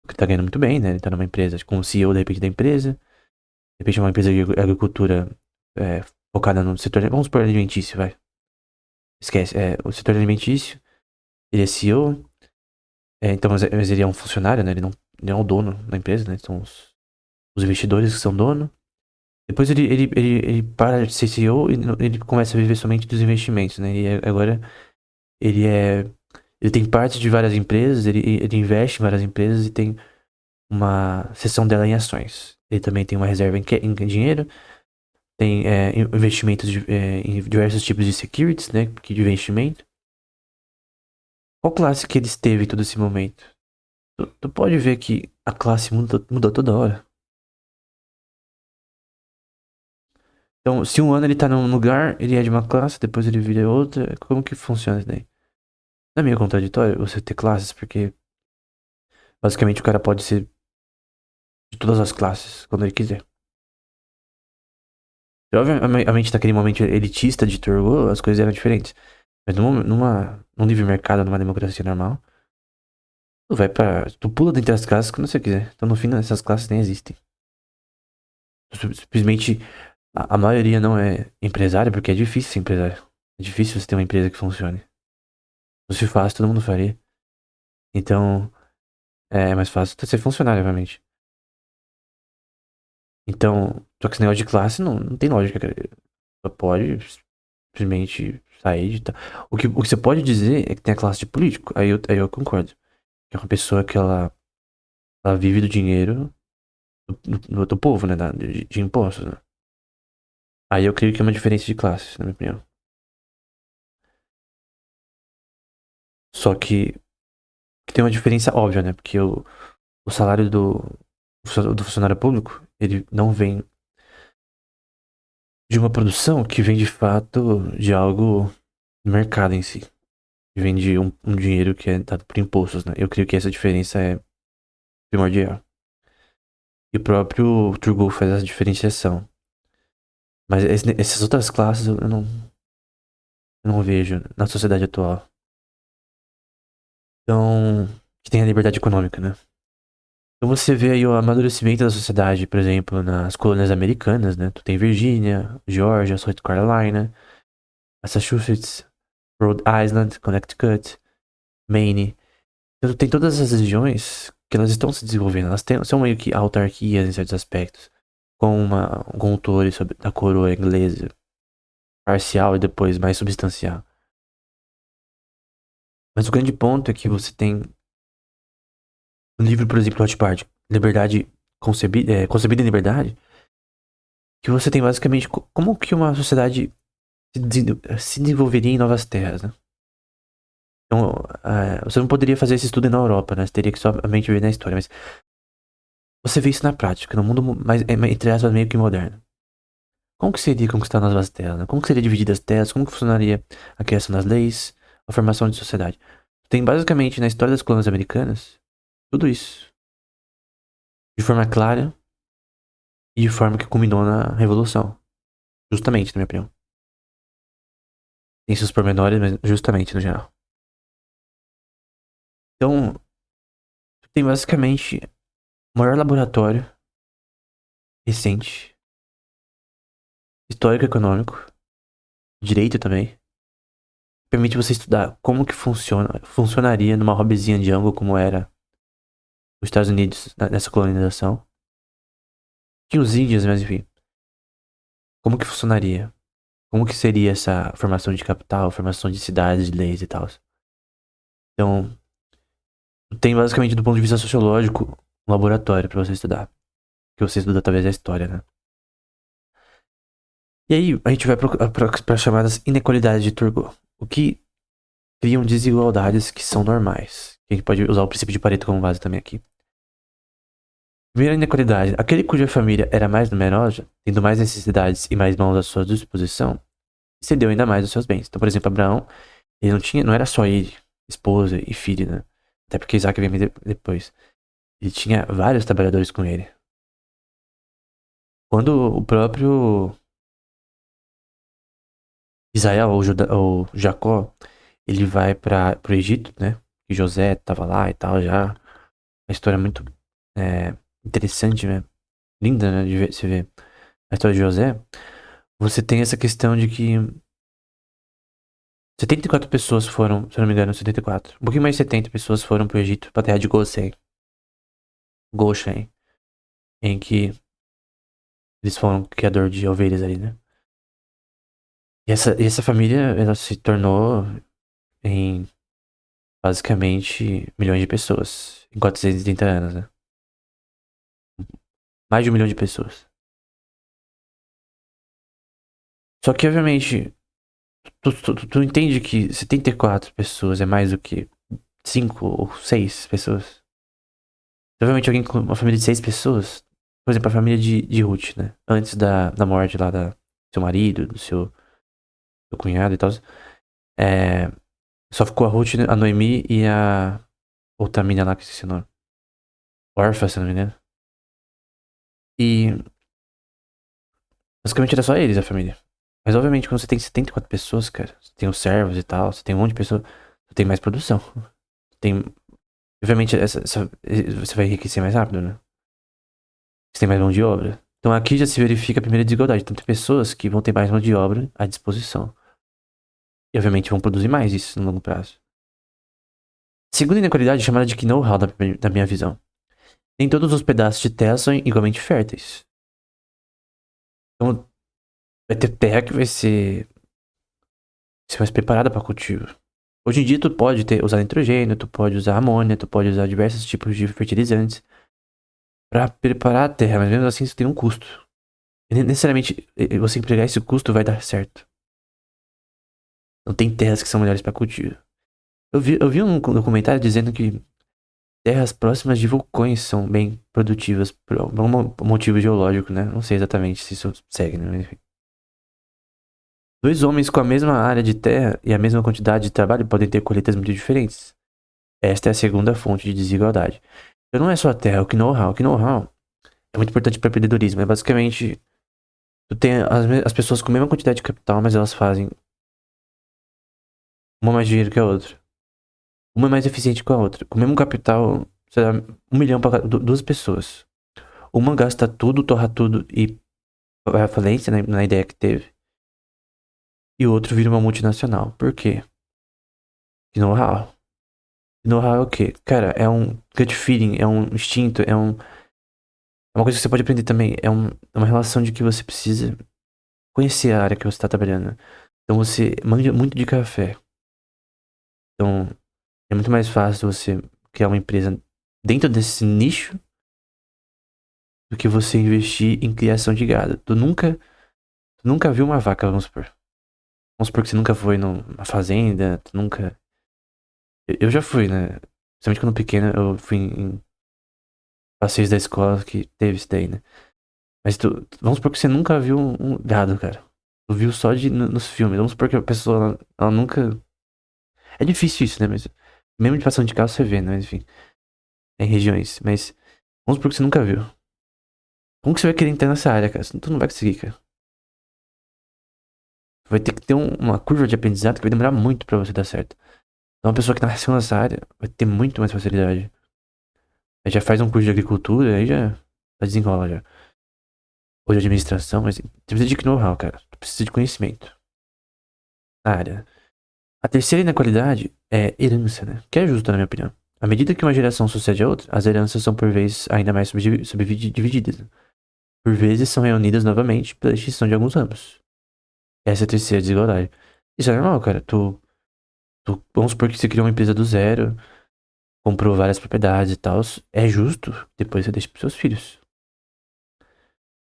Que tá ganhando muito bem, né? Ele tá numa empresa, como CEO de repente da empresa. De repente é uma empresa de agricultura é, focada no setor, vamos supor alimentício, vai. Esquece, o setor alimentício, ele é CEO, então, mas ele é um funcionário, né? Ele não é o dono da empresa, né? São os investidores que são dono. Depois ele para de ser CEO e ele começa a viver somente dos investimentos, né? E agora ele é. Ele tem parte de várias empresas, ele investe em várias empresas e tem uma seção dela em ações. Ele também tem uma reserva em dinheiro, tem investimentos em diversos tipos de securities, né? De investimento. Qual classe que ele esteve em todo esse momento? Tu pode ver que a classe muda toda hora. Então, se um ano ele tá num lugar, ele é de uma classe, depois ele vira outra. Como que funciona isso daí? Não é meio contraditório você ter classes, porque basicamente o cara pode ser de todas as classes quando ele quiser. E, obviamente, naquele momento elitista de Turgot, as coisas eram diferentes. Mas num livre mercado, numa democracia normal, tu vai pra. Tu pula dentre as classes quando você quiser. Então, no fim, essas classes nem existem. Simplesmente a maioria não é empresário, porque é difícil ser empresário. É difícil você ter uma empresa que funcione. Se fosse fácil, todo mundo faria. Então, é mais fácil ser funcionário, obviamente. Então, só que esse negócio de classe não tem lógica, cara. Só pode simplesmente sair de tal. O que você pode dizer é que tem a classe de político. Aí eu concordo. Que é uma pessoa que ela vive do dinheiro do povo, né? De impostos, né? Aí eu creio que é uma diferença de classe, na minha opinião. Só que tem uma diferença óbvia, né? Porque o salário do funcionário público, ele não vem de uma produção que vem de fato de algo do mercado em si. Vem de um dinheiro que é dado por impostos, né? Eu creio que essa diferença é primordial. E o próprio Turgot faz essa diferenciação. Mas essas outras classes eu não vejo na sociedade atual. Então, que tem a liberdade econômica, né? Então você vê aí o amadurecimento da sociedade, por exemplo, nas colônias americanas, né? Tu tem Virgínia, Georgia, South Carolina, Massachusetts, Rhode Island, Connecticut, Maine. Então tu tem todas essas regiões que elas estão se desenvolvendo. São meio que autarquias em certos aspectos. Com um controle da coroa inglesa, parcial e depois mais substancial. Mas o grande ponto é que você tem um livro, por exemplo, Rothbard, Liberdade concebida em liberdade, que você tem basicamente como que uma sociedade se desenvolveria em novas terras, né? Então, você não poderia fazer esse estudo na Europa, né? Você teria que somente ver na história, mas você vê isso na prática, no mundo mais, entre aspas, meio que moderno. Como que seria conquistar novas terras, né? Como que seria dividir as terras? Como que funcionaria a criação das leis, a formação de sociedade? Tem basicamente na história das colônias americanas tudo isso, de forma clara e de forma que culminou na Revolução. Justamente, na minha opinião. Tem seus pormenores, mas justamente no geral. Então, tem basicamente o maior laboratório recente, histórico-econômico, direito também, permite você estudar como que funcionaria numa hobbyzinha de ângulo como era os Estados Unidos nessa colonização. Tinha os índios, mas enfim. Como que funcionaria? Como que seria essa formação de capital, formação de cidades, de leis e tal? Então, tem basicamente do ponto de vista sociológico um laboratório pra você estudar. Que você estuda talvez a história, né? E aí a gente vai para chamadas inequalidades de Turgot. O que criam desigualdades que são normais. A gente pode usar o princípio de Pareto como base também aqui. Primeira inequalidade. Aquele cuja família era mais numerosa, tendo mais necessidades e mais mãos à sua disposição, cedeu ainda mais os seus bens. Então, por exemplo, Abraão, ele não era só ele, esposa e filho, né? Até porque Isaac veio depois. Ele tinha vários trabalhadores com ele. Quando o próprio Israel, ou Jacó, ele vai para pro Egito, né? E José tava lá e tal já. Uma história muito interessante, né? Linda, né? De ver, se ver a história de José. Você tem essa questão de que 74 pessoas foram, se eu não me engano, 74. Um pouquinho mais de 70 pessoas foram pro Egito, pra terra de Goshen, em que eles foram criador de ovelhas ali, né? E essa família, ela se tornou em basicamente milhões de pessoas em 430 anos, né? Mais de 1 milhão de pessoas. Só que, obviamente, tu entende que 74 pessoas é mais do que 5 ou 6 pessoas? Provavelmente alguém com uma família de 6 pessoas, por exemplo, a família de Ruth, né? Antes da morte lá do seu marido, do cunhado e tal. É, só ficou a Ruth, a Noemi e a outra mina lá que eu esqueci o nome. Orfa, se não me engano. E basicamente era só eles, a família. Mas obviamente quando você tem 74 pessoas, cara, você tem os servos e tal, você tem um monte de pessoas, você tem mais produção. Tem. Obviamente você vai enriquecer mais rápido, né? Você tem mais mão de obra. Então aqui já se verifica a primeira desigualdade. Então tem pessoas que vão ter mais mão de obra à disposição. E obviamente vão produzir mais isso no longo prazo. Segunda inequalidade é chamada de know-how da minha visão. Nem todos os pedaços de terra são igualmente férteis. Então vai ter terra que vai ser mais preparada para cultivo. Hoje em dia tu pode usar nitrogênio, tu pode usar amônia, tu pode usar diversos tipos de fertilizantes para preparar a terra, mas mesmo assim isso tem um custo. E necessariamente você empregar esse custo vai dar certo. Não tem terras que são melhores para cultivo. Eu vi um documentário dizendo que terras próximas de vulcões são bem produtivas por algum motivo geológico, né? Não sei exatamente se isso segue, né? Mas enfim. Dois homens com a mesma área de terra e a mesma quantidade de trabalho podem ter colheitas muito diferentes. Esta é a segunda fonte de desigualdade. Então não é só a terra, é o know-how. O know-how é muito importante para o empreendedorismo. É basicamente, tu tem as pessoas com a mesma quantidade de capital, mas elas fazem uma mais dinheiro que a outra. Uma é mais eficiente que a outra. Com o mesmo capital, sei lá, 1 milhão para duas pessoas. Uma gasta tudo, torra tudo e vai à falência na ideia que teve. E o outro vira uma multinacional. Por quê? Know-how. Know-how é o quê? Cara, é um gut feeling, é um instinto, é uma coisa que você pode aprender também. É uma relação de que você precisa conhecer a área que você está trabalhando. Então você manja muito de café. Então é muito mais fácil você criar uma empresa dentro desse nicho do que você investir em criação de gado. Tu nunca viu uma vaca, vamos supor. Vamos supor que você nunca foi numa fazenda, tu nunca. Eu já fui, né? Principalmente quando pequeno, eu fui em passeios da escola que teve isso daí, né? Mas vamos supor que você nunca viu um gado, cara. Tu viu só nos filmes. Vamos supor que a pessoa, ela nunca. É difícil isso, né? Mas mesmo de passando de carro você vê, né? Mas, enfim, em regiões. Mas vamos supor que você nunca viu. Como que você vai querer entrar nessa área, cara? Tu não vai conseguir, cara. Vai ter que ter uma curva de aprendizado que vai demorar muito pra você dar certo. Então, uma pessoa que nasceu nessa área vai ter muito mais facilidade. Aí já faz um curso de agricultura, aí já desenrola já. Ou de administração, mas você precisa de know-how, cara. Tu precisa de conhecimento na área. A terceira inequalidade é herança, né? Que é justa, na minha opinião. À medida que uma geração sucede a outra, as heranças são por vezes ainda mais subdivididas, né? Por vezes são reunidas novamente pela extinção de alguns ramos. Essa é a terceira desigualdade. Isso é normal, cara. Vamos supor que você criou uma empresa do zero, comprou várias propriedades e tal. É justo, depois você deixa pros seus filhos.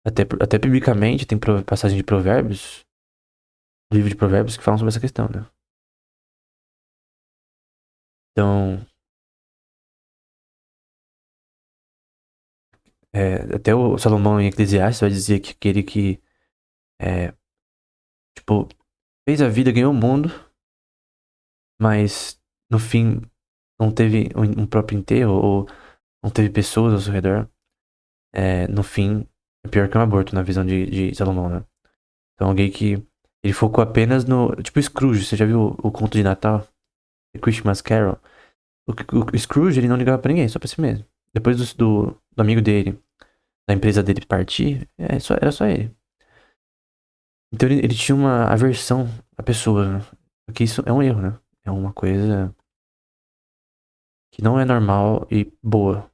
Até biblicamente tem passagem de provérbios, livro de provérbios que falam sobre essa questão, né? Então, até o Salomão em Eclesiastes vai dizer que aquele que, é, tipo, fez a vida, ganhou o mundo, mas no fim não teve um próprio enterro ou não teve pessoas ao seu redor, no fim é pior que um aborto na visão de Salomão, né? Então alguém que ele focou apenas no, tipo Scrooge, você já viu o conto de Natal? The Christmas Carol? O Scrooge, ele não ligava pra ninguém, só pra si mesmo. Depois do amigo dele, da empresa dele partir, era só ele. Então ele tinha uma aversão à pessoa, né? Porque isso é um erro, né? É uma coisa que não é normal e boa.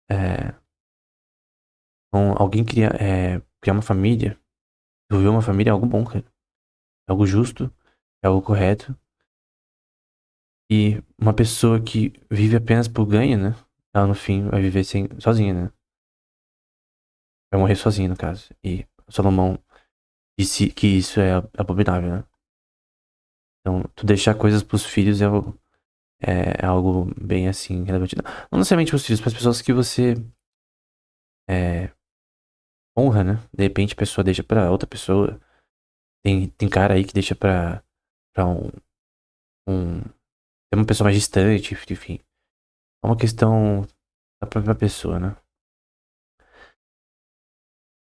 É, então, alguém criar uma família, desenvolver uma família é algo bom, cara. É algo justo, é algo correto. E uma pessoa que vive apenas por ganho, né? Ela no fim vai viver sozinha, né? Vai morrer sozinha, no caso. E Salomão disse que isso é abominável, né? Então, tu deixar coisas pros filhos é algo bem assim, relevante. Não necessariamente pros filhos, pras pessoas que você é, honra, né? De repente a pessoa deixa pra outra pessoa. Tem cara aí que deixa pra um. Tem uma pessoa mais distante, enfim. É uma questão da própria pessoa, né?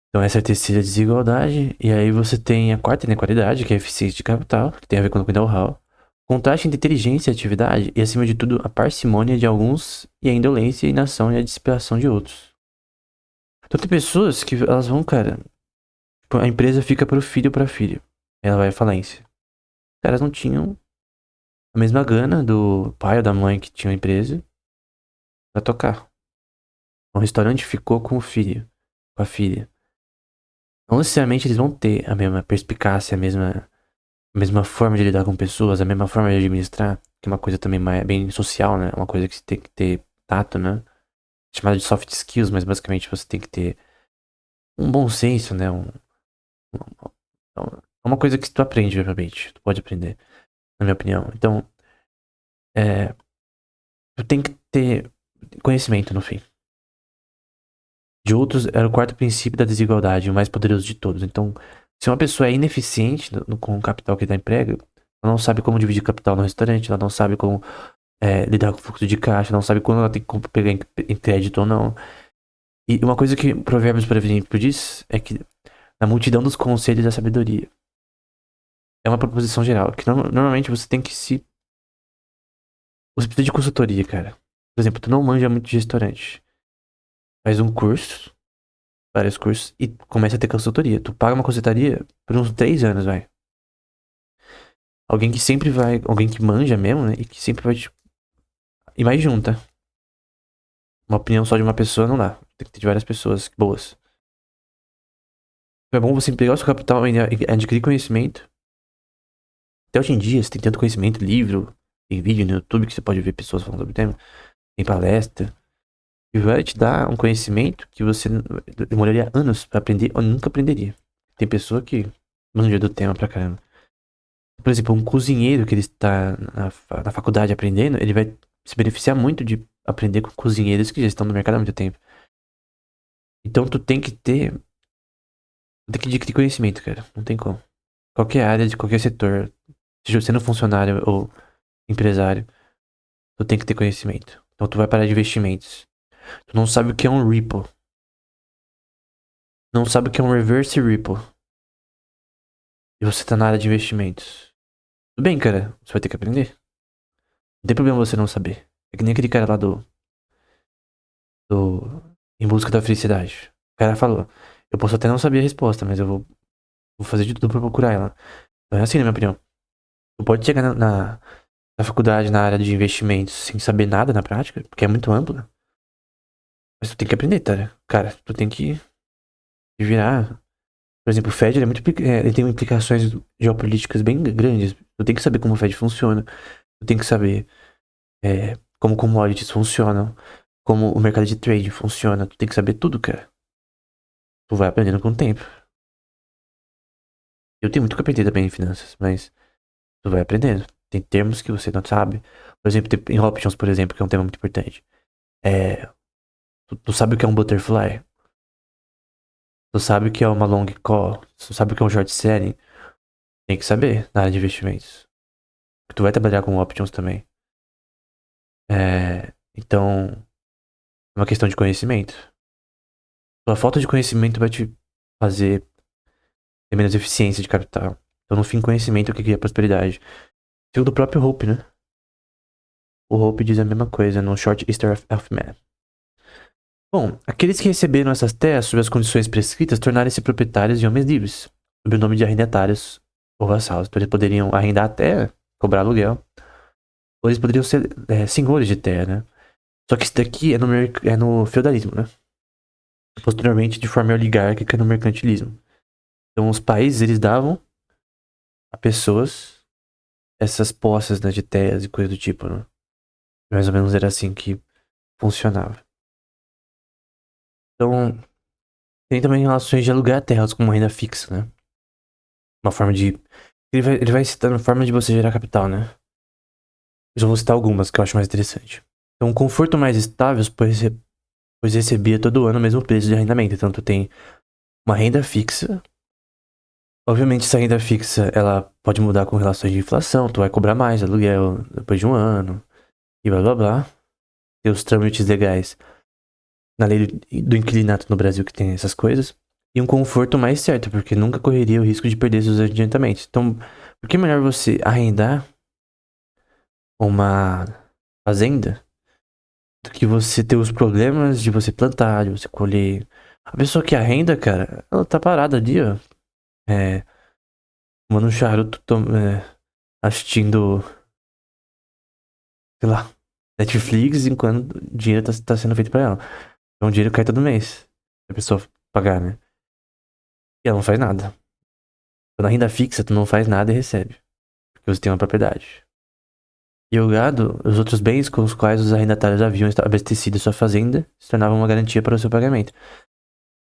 Então essa é a terceira desigualdade. E aí você tem a quarta inequalidade, que é a eficiência de capital, que tem a ver com o know-how. Contraste entre inteligência e atividade, e acima de tudo, a parcimônia de alguns e a indolência e inação e a dissipação de outros. Então tem pessoas que elas vão, cara. Tipo, a empresa fica pro filho ou pra filha. Ela vai à falência. Os caras não tinham a mesma gana do pai ou da mãe que tinha a empresa pra tocar. O restaurante ficou com o filho, com a filha. Não necessariamente eles vão ter a mesma perspicácia, a mesma forma de lidar com pessoas, a mesma forma de administrar, que é uma coisa também bem social, né? Uma coisa que você tem que ter tato, né? Chamada de soft skills, mas basicamente você tem que ter um bom senso, né? É uma coisa que tu aprende, obviamente. Tu pode aprender, na minha opinião. Então, é, tu tem que ter conhecimento no fim. De outros, era o quarto princípio da desigualdade, o mais poderoso de todos. Então, se uma pessoa é ineficiente com o capital que dá emprego, ela não sabe como dividir capital no restaurante, ela não sabe como lidar com o fluxo de caixa, não sabe quando ela tem que pegar em crédito ou não. E uma coisa que Provérbios, por exemplo, diz é que na multidão dos conselhos da sabedoria. É uma proposição geral, que normalmente você tem que se. Você precisa de consultoria, cara. Por exemplo, tu não manja muito de restaurante. Faz um curso, vários cursos, e começa a ter consultoria. Tu paga uma consultoria por uns 3 anos, vai. Alguém que sempre vai. Alguém que manja mesmo, né? E que sempre vai te. E mais junta. Uma opinião só de uma pessoa não dá. Tem que ter de várias pessoas boas. Então é bom você pegar o seu capital e adquirir conhecimento. Até hoje em dia, você tem tanto conhecimento, livro, tem vídeo no YouTube que você pode ver pessoas falando sobre o tema. Tem palestra. E vai te dar um conhecimento que você demoraria anos pra aprender ou nunca aprenderia. Tem pessoa que manja do tema pra caramba. Por exemplo, um cozinheiro que ele está na faculdade aprendendo, ele vai se beneficiar muito de aprender com cozinheiros que já estão no mercado há muito tempo. Então tu tem que ter. Tem que adquirir conhecimento, cara. Não tem como. Qualquer área, de qualquer setor, seja sendo funcionário ou empresário, tu tem que ter conhecimento. Então tu vai para de investimentos. Tu não sabe o que é um Ripple. Não sabe o que é um Reverse Ripple. E você tá na área de investimentos. Tudo bem, cara. Você vai ter que aprender. Não tem problema você não saber. É que nem aquele cara lá do Em Busca da Felicidade. O cara falou: eu posso até não saber a resposta, mas eu vou fazer de tudo pra procurar ela. Então é assim, na minha opinião. Tu pode chegar na faculdade, na área de investimentos, sem saber nada na prática, porque é muito amplo, né? Mas tu tem que aprender, tá? Cara, tu tem que virar. Por exemplo, o Fed ele é muito, ele tem implicações geopolíticas bem grandes. Tu tem que saber como o Fed funciona. Tu tem que saber como commodities funcionam, como o mercado de trade funciona. Tu tem que saber tudo, cara. Tu vai aprendendo com o tempo. Eu tenho muito que aprender também em finanças, mas tu vai aprendendo. Tem termos que você não sabe. Por exemplo, em options, por exemplo, que é um tema muito importante. É, tu sabe o que é um butterfly? Tu sabe o que é uma long call? Tu sabe o que é um short selling? Tem que saber na área de investimentos. Tu vai trabalhar com options também. Então, é uma questão de conhecimento. A falta de conhecimento vai te fazer ter menos eficiência de capital. Então, no fim, conhecimento é o que cria prosperidade. Segundo o próprio Hope, né? O Hope diz a mesma coisa no Short History of Man. Bom, aqueles que receberam essas terras sob as condições prescritas tornaram-se proprietários de homens livres, sob o nome de arrendatários ou vassalos. Então, eles poderiam arrendar a terra, cobrar aluguel, ou eles poderiam ser senhores de terra, né? Só que isso daqui é no feudalismo, né? Posteriormente, de forma oligárquica, no mercantilismo. Então, os países, eles davam a pessoas essas posses, né, de terras e coisa do tipo, né? Mais ou menos era assim que funcionava. Então, tem também relações de alugar terras como renda fixa, né? Uma forma de... Ele vai citando forma de você gerar capital, né? Eu já vou citar algumas que eu acho mais interessante. Então, um conforto mais estável, pois recebia todo ano o mesmo preço de arrendamento. Então, tu tem uma renda fixa. Obviamente, essa renda fixa, ela pode mudar com relações de inflação. Tu vai cobrar mais aluguel depois de um ano. E blá blá blá. Tem os trâmites legais na lei do inquilinato no Brasil que tem essas coisas. E um conforto mais certo, porque nunca correria o risco de perder seus adiantamentos. Então, por que é melhor você arrendar uma fazenda do que você ter os problemas de você plantar, de você colher? A pessoa que arrenda, cara, ela tá parada ali, ó. Fumando um charuto, assistindo, sei lá, Netflix, enquanto o dinheiro tá sendo feito pra ela. Então o dinheiro cai todo mês. A pessoa pagar, né? E ela não faz nada. Na renda fixa, tu não faz nada e recebe. Porque você tem uma propriedade. E o gado, os outros bens com os quais os arrendatários haviam abastecido sua fazenda, se tornavam uma garantia para o seu pagamento.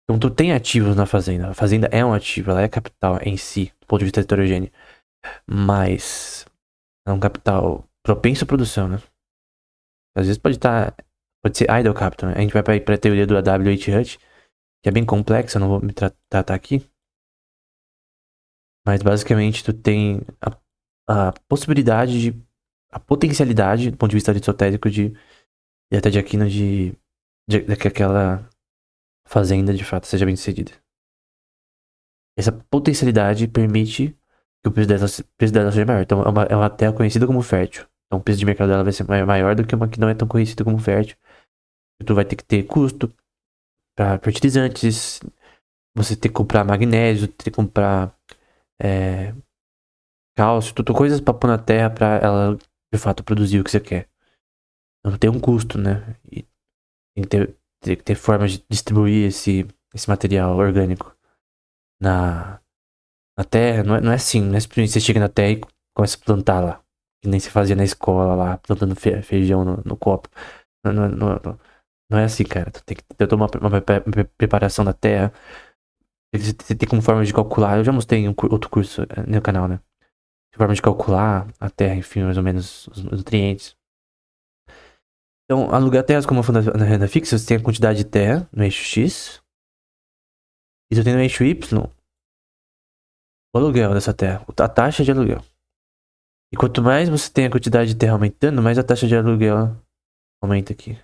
Então tu tem ativos na fazenda. A fazenda é um ativo, ela é capital em si, do ponto de vista heterogêneo. Mas é um capital propenso à produção, né? Às vezes pode ser idle capital, né? A gente vai para a teoria do A.W.H. Hut, que é bem complexa, eu não vou me tratar aqui. Mas basicamente tu tem a possibilidade a potencialidade, do ponto de vista aristotélico, e até de Aquino, de que aquela fazenda de fato seja bem sucedida. Essa potencialidade permite que o preço dela seja maior. Então é uma terra conhecida como fértil. Então o preço de mercado dela vai ser maior do que uma que não é tão conhecida como fértil. Tu vai ter que ter custo para fertilizantes, você ter que comprar magnésio, ter que comprar cálcio, tudo coisas pra pôr na terra pra ela de fato produzir o que você quer. Então tem um custo, né? E tem que ter formas de distribuir esse material orgânico na terra. Não é assim, não é simplesmente você chega na terra e começa a plantar lá. Que nem se fazia na escola lá, plantando feijão no copo. Não, Não é assim, cara. Tu tem que ter toda uma preparação da terra. Você tem como forma de calcular. Eu já mostrei em outro curso no canal, né? Forma de calcular a terra, enfim, mais ou menos os nutrientes. Então, alugar terras como na renda fixa, você tem a quantidade de terra no eixo X. E você tem no eixo Y o aluguel dessa terra, a taxa de aluguel. E quanto mais você tem a quantidade de terra aumentando, mais a taxa de aluguel aumenta aqui.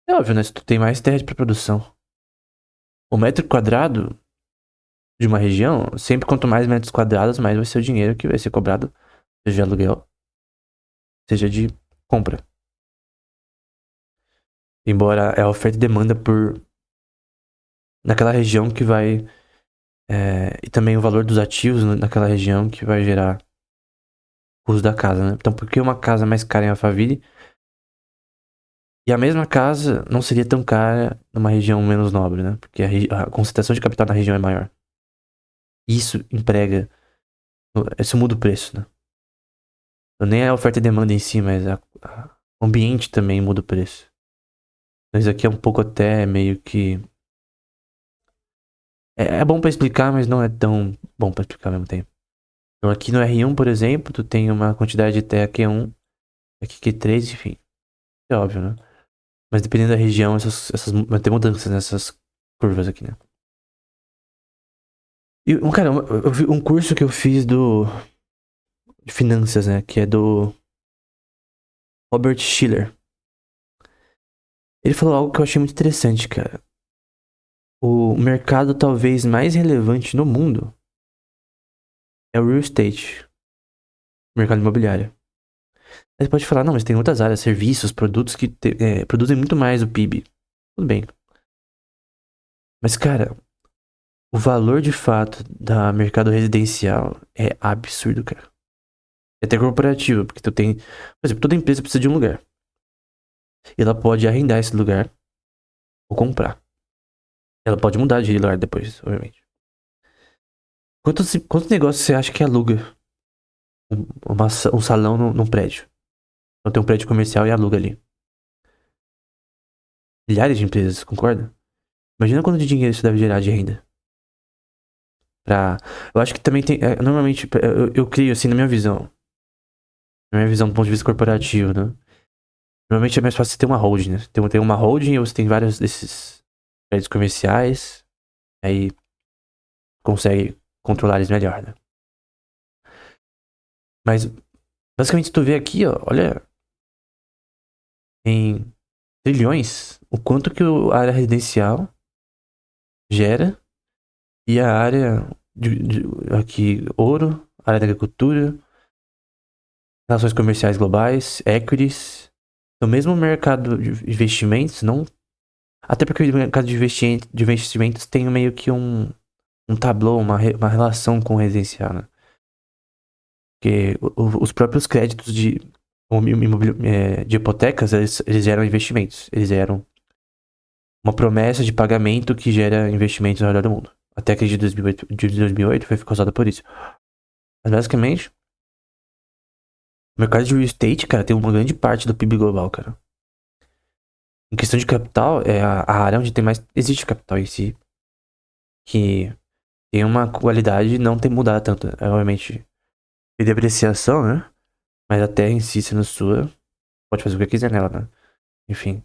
É óbvio, né? Se tu tem mais terra de produção. O metro quadrado de uma região, sempre quanto mais metros quadrados, mais vai ser o dinheiro que vai ser cobrado, seja de aluguel, seja de compra. Embora é a oferta e demanda por naquela região que vai e também o valor dos ativos naquela região que vai gerar o custo da casa, né? Então, por que uma casa mais cara em Alphaville e a mesma casa não seria tão cara numa região menos nobre, né? Porque a concentração de capital na região é maior. Isso emprega, isso muda o preço, né? Então, nem a oferta e demanda em si, mas o ambiente também muda o preço. Então, isso aqui é um pouco até meio que é bom pra explicar, mas não é tão bom pra explicar ao mesmo tempo. Então aqui no R1, por exemplo, tu tem uma quantidade de terra Q1, aqui Q3, enfim. É óbvio, né? Mas dependendo da região, vai ter mudanças nessas curvas aqui, né? E, cara, eu vi um curso que eu fiz de finanças, né? Que é do Robert Schiller. Ele falou algo que eu achei muito interessante, cara. O mercado talvez mais relevante no mundo é o real estate, o mercado imobiliário. Aí você pode falar, não, mas tem outras áreas, serviços, produtos que produzem muito mais o PIB. Tudo bem. Mas, cara, o valor de fato da mercado residencial é absurdo, cara. É até corporativo, porque tu tem. Por exemplo, toda empresa precisa de um lugar. E ela pode arrendar esse lugar ou comprar. Ela pode mudar de lugar depois, obviamente. Quantos negócios você acha que aluga um salão num prédio? Então tem um prédio comercial e aluga ali. Milhares de empresas, concorda? Imagina quanto de dinheiro isso deve gerar de renda. Eu acho que também tem. Normalmente, eu crio assim na minha visão. Na minha visão do ponto de vista corporativo, né? Normalmente é mais fácil você ter uma holding, né? Tem uma holding ou você tem vários desses prédios comerciais. Aí consegue controlar eles melhor, né? Mas, basicamente, tu vê aqui, ó, olha, em trilhões, o quanto que a área residencial gera e a área aqui, ouro, área da agricultura, relações comerciais globais, equities, no mesmo mercado de investimentos, não. Até porque o mercado de investimentos tem meio que um tablô, uma relação com o residencial, né? Porque os próprios créditos de hipotecas, eles geram investimentos. Eles geram uma promessa de pagamento que gera investimentos ao redor do mundo. Até a crise de 2008 foi causada por isso. Mas basicamente, o mercado de real estate, cara, tem uma grande parte do PIB global, cara. Em questão de capital, é a área onde tem mais. Existe capital em si. Que tem uma qualidade e não tem mudado tanto. É, obviamente, tem depreciação, né? Mas a terra em si, sendo sua, pode fazer o que quiser nela, né? Enfim,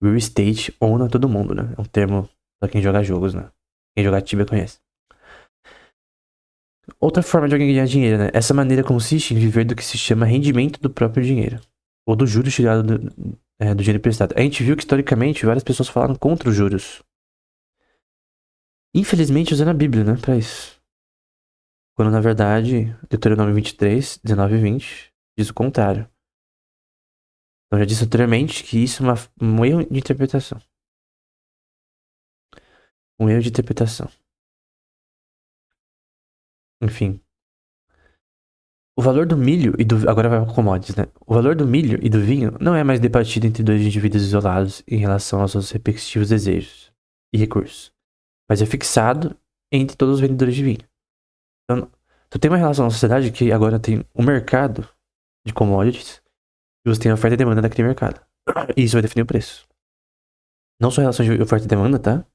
real estate owna todo mundo, né? É um termo pra quem joga jogos, né? Quem joga Tibia conhece. Outra forma de alguém ganhar dinheiro, né? Essa maneira consiste em viver do que se chama rendimento do próprio dinheiro. Ou do juros tirado do dinheiro emprestado. A gente viu que, historicamente, várias pessoas falaram contra os juros. Infelizmente, usando a Bíblia, né? Pra isso. Quando, na verdade, Deuteronômio 23, 19 e 20 diz o contrário. Eu já disse anteriormente que isso é um erro de interpretação. Um erro de interpretação. Enfim. O valor do milho e do... Agora vai para commodities, né? O valor do milho e do vinho não é mais debatido entre dois indivíduos isolados em relação aos seus respectivos desejos e recursos, mas é fixado entre todos os vendedores de vinho. Então, tu tem uma relação na sociedade que agora tem um mercado de commodities e você tem a oferta e demanda daquele mercado. E isso vai definir o preço. Não só a relação de oferta e demanda, tá?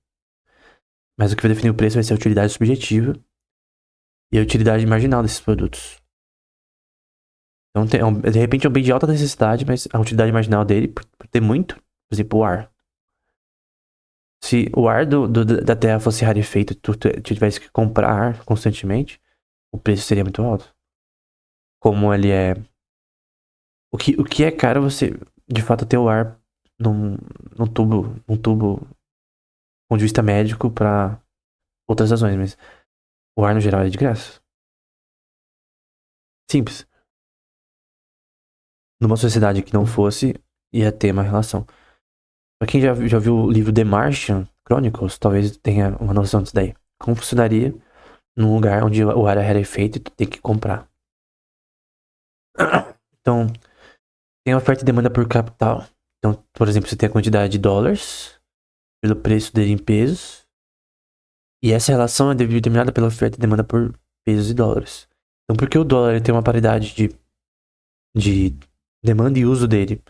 Mas o que vai definir o preço vai ser a utilidade subjetiva e a utilidade marginal desses produtos. Então, de repente é um bem de alta necessidade, mas a utilidade marginal dele, por ter muito, por exemplo, o ar. Se o ar da Terra fosse rarefeito e tu tivesse que comprar ar constantemente, o preço seria muito alto. Como ele é. O que é caro você, de fato, ter o ar num tubo, do ponto de vista médico, pra outras razões, mas o ar no geral é de graça. Simples. Numa sociedade que não fosse, ia ter uma relação. Pra quem já viu o livro The Martian Chronicles, talvez tenha uma noção disso daí. Como funcionaria num lugar onde o ar é rarefeito e tu tem que comprar. Então, tem oferta e demanda por capital. Então, por exemplo, você tem a quantidade de dólares pelo preço dele em pesos. E essa relação é determinada pela oferta e demanda por pesos e dólares. Então, porque o dólar tem uma paridade de demanda e uso dele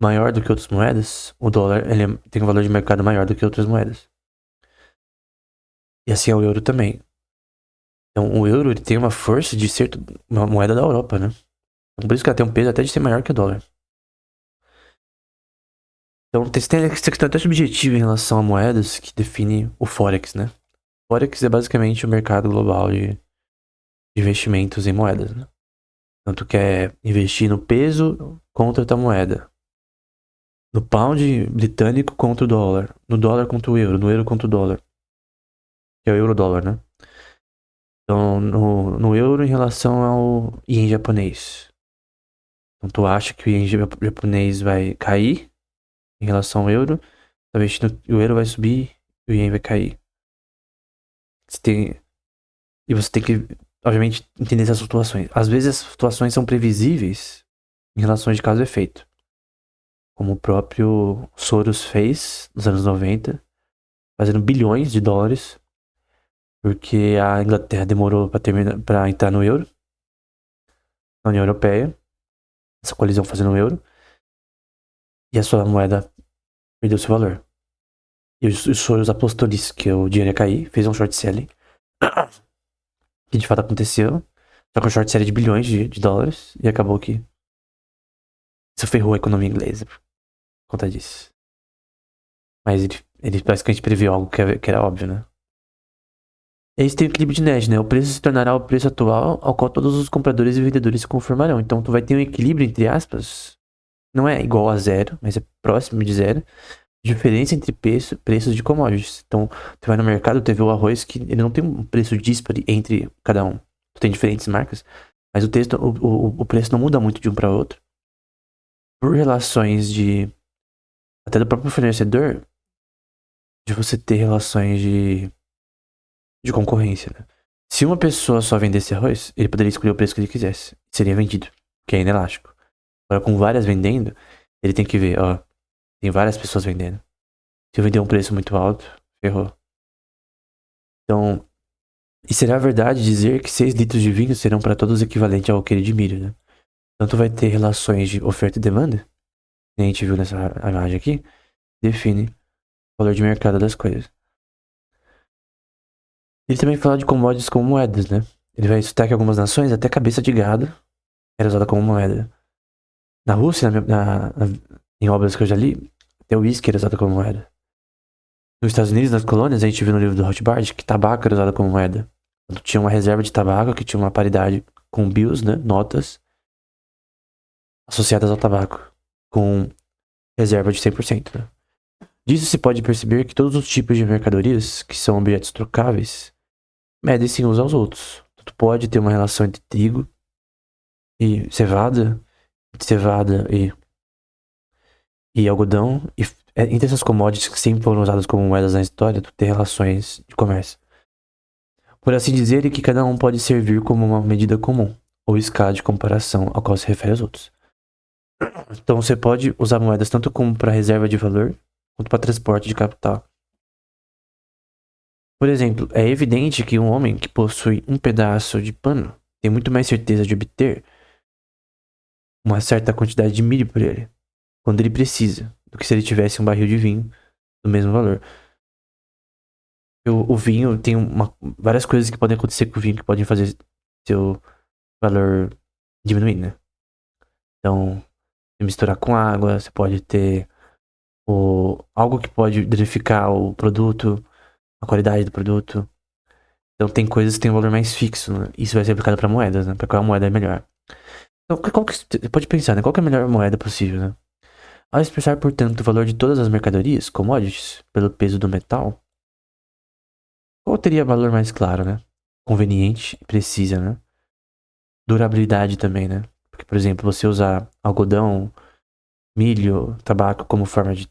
maior do que outras moedas, o dólar tem um valor de mercado maior do que outras moedas. E assim é o euro também. Então, o euro ele tem uma força de ser uma moeda da Europa, né? Então, por isso que ela tem um peso até de ser maior que o dólar. Então, tem essa questão até subjetiva em relação a moedas que define o Forex, né? O Forex é basicamente o mercado global de investimentos em moedas, né? Então, tu quer investir no peso contra a tua moeda. No pound britânico contra o dólar. No dólar contra o euro. No euro contra o dólar. Que é o euro-dólar, né? Então, no euro em relação ao ien japonês. Então, tu acha que o ien japonês vai cair em relação ao euro. Talvez o euro vai subir e o ien vai cair. E você tem que, obviamente, entender essas flutuações. Às vezes as flutuações são previsíveis em relação de causa e efeito. Como o próprio Soros fez nos anos 90, fazendo bilhões de dólares, porque a Inglaterra demorou para entrar no euro, na União Europeia, essa colisão fazendo o euro, e a sua moeda perdeu seu valor. E o Soros apostou nisso, que o dinheiro ia cair, fez um short selling, que de fato aconteceu, só com um short selling de bilhões de dólares, e acabou que isso ferrou a economia inglesa por conta disso. Mas ele basicamente previu algo que era óbvio, né? E aí tem o equilíbrio de Nash, né? O preço se tornará o preço atual ao qual todos os compradores e vendedores se conformarão. Então tu vai ter um equilíbrio, entre aspas, não é igual a zero, mas é próximo de zero, diferença entre preços de commodities. Então, tu vai no mercado, tu vê o arroz que ele não tem um preço díspare entre cada um. Tu tem diferentes marcas, mas o preço não muda muito de um para outro. Por relações até do próprio fornecedor, de você ter relações de concorrência, né? Se uma pessoa só vendesse arroz, ele poderia escolher o preço que ele quisesse. Seria vendido, que é inelástico. Agora, com várias vendendo, ele tem que ver, ó, tem várias pessoas vendendo. Se eu vender um preço muito alto, ferrou. Então, e será verdade dizer que 6 litros de vinho serão para todos equivalente ao alqueire de milho, né? Então tu vai ter relações de oferta e demanda, que a gente viu nessa imagem aqui, define o valor de mercado das coisas. Ele também fala de commodities como moedas, né? Ele vai citar que algumas nações, até cabeça de gado, era usada como moeda. Na Rússia, em obras que eu já li, até o uísque era usado como moeda. Nos Estados Unidos, nas colônias, a gente viu no livro do Rothbard que tabaco era usado como moeda. Tinha uma reserva de tabaco que tinha uma paridade com bills, né? Notas associadas ao tabaco, com reserva de 100%, né? Disso se pode perceber que todos os tipos de mercadorias, que são objetos trocáveis, medem-se uns aos outros. Tu pode ter uma relação entre trigo e cevada, e algodão, e entre essas commodities que sempre foram usadas como moedas na história, tu tem relações de comércio. Por assim dizer, que cada um pode servir como uma medida comum, ou escala de comparação ao qual se refere aos outros. Então você pode usar moedas tanto como para reserva de valor, quanto para transporte de capital. Por exemplo, é evidente que um homem que possui um pedaço de pano tem muito mais certeza de obter uma certa quantidade de milho por ele, quando ele precisa, do que se ele tivesse um barril de vinho do mesmo valor. O vinho tem várias coisas que podem acontecer com o vinho que podem fazer seu valor diminuir, né? Então, se misturar com água, você pode ter algo que pode danificar o produto, a qualidade do produto. Então, tem coisas que têm um valor mais fixo, né? Isso vai ser aplicado para moedas, né? Para qual moeda é melhor. Então, você pode pensar, né? Qual que é a melhor moeda possível, né? Ao expressar, portanto, o valor de todas as mercadorias, commodities, pelo peso do metal, qual teria valor mais claro, né? Conveniente e precisa, né? Durabilidade também, né? Porque, por exemplo, você usar algodão, milho, tabaco como forma de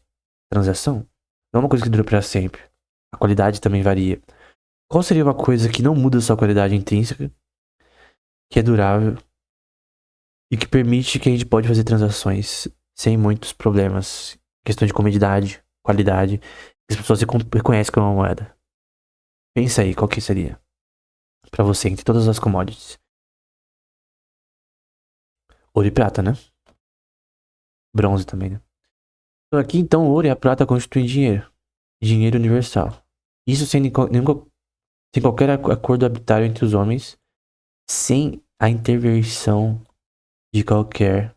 transação, não é uma coisa que dura para sempre. A qualidade também varia. Qual seria uma coisa que não muda sua qualidade intrínseca, que é durável e que permite que a gente pode fazer transações sem muitos problemas? Questão de comodidade, qualidade, que as pessoas reconhecem como uma moeda. Pensa aí, qual que seria para você entre todas as commodities? Ouro e prata, né? Bronze também, né? Então, aqui, então, o ouro e a prata constituem dinheiro. Dinheiro universal. Isso sem qualquer acordo arbitrário entre os homens, sem a intervenção de qualquer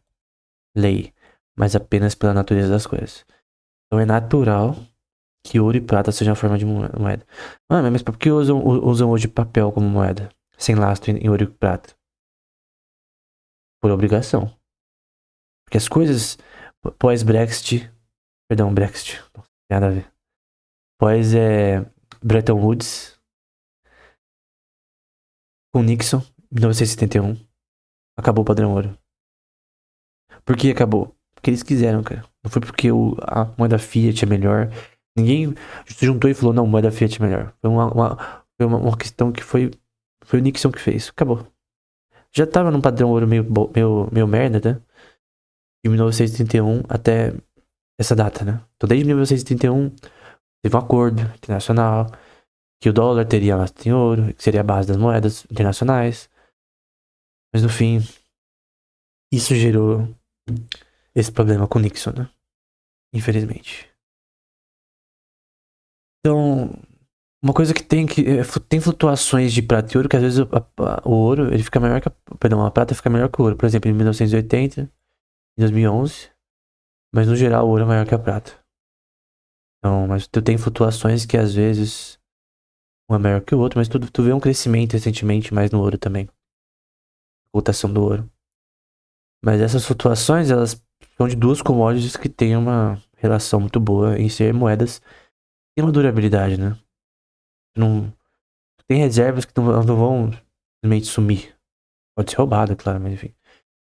lei, mas apenas pela natureza das coisas. Então é natural que ouro e prata sejam a forma de moeda. Mas por que usam hoje papel como moeda? Sem lastro em ouro e prata? Por obrigação. Porque as coisas pós-Brexit, perdão, Brexit, não tem nada a ver. Pós Bretton Woods, com Nixon, em 1971, acabou o padrão ouro. Por que acabou? Porque eles quiseram, cara. Não foi porque a moeda Fiat é melhor. Ninguém se juntou e falou, não, moeda Fiat é melhor. Foi uma questão que foi o Nixon que fez. Acabou. Já tava num padrão ouro meio merda, né? De 1931 até essa data, né? Então desde 1931 teve um acordo internacional que o dólar teria lastro em ouro, que seria a base das moedas internacionais. Mas no fim, isso gerou esse problema com Nixon, né? Infelizmente. Então, uma coisa que tem flutuações de prata e ouro, que às vezes o ouro, ele fica maior que a prata fica melhor que o ouro. Por exemplo, em 1980, em 2011, mas no geral o ouro é maior que a prata. Então, mas tu tem flutuações que às vezes um é maior que o outro, mas tu vê um crescimento recentemente mais no ouro também. Cotação do ouro. Mas essas flutuações, elas são de duas commodities que têm uma relação muito boa em ser moedas que têm uma durabilidade, né? Não, tem reservas que não vão simplesmente sumir. Pode ser roubada, claro, mas enfim.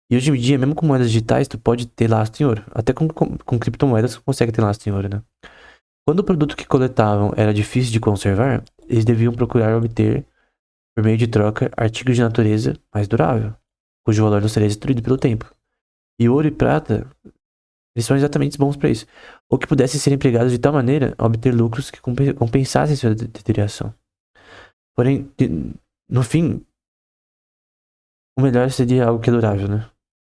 E hoje em dia, mesmo com moedas digitais, tu pode ter lastro em ouro. Até com criptomoedas tu consegue ter lastro em ouro, né? Quando o produto que coletavam era difícil de conservar, eles deviam procurar obter, por meio de troca, artigos de natureza mais durável, cujo valor não seria destruído pelo tempo. E ouro e prata, eles são exatamente bons para isso. Ou que pudessem ser empregados de tal maneira a obter lucros que compensassem sua deterioração. Porém, no fim, o melhor seria algo que é durável, né?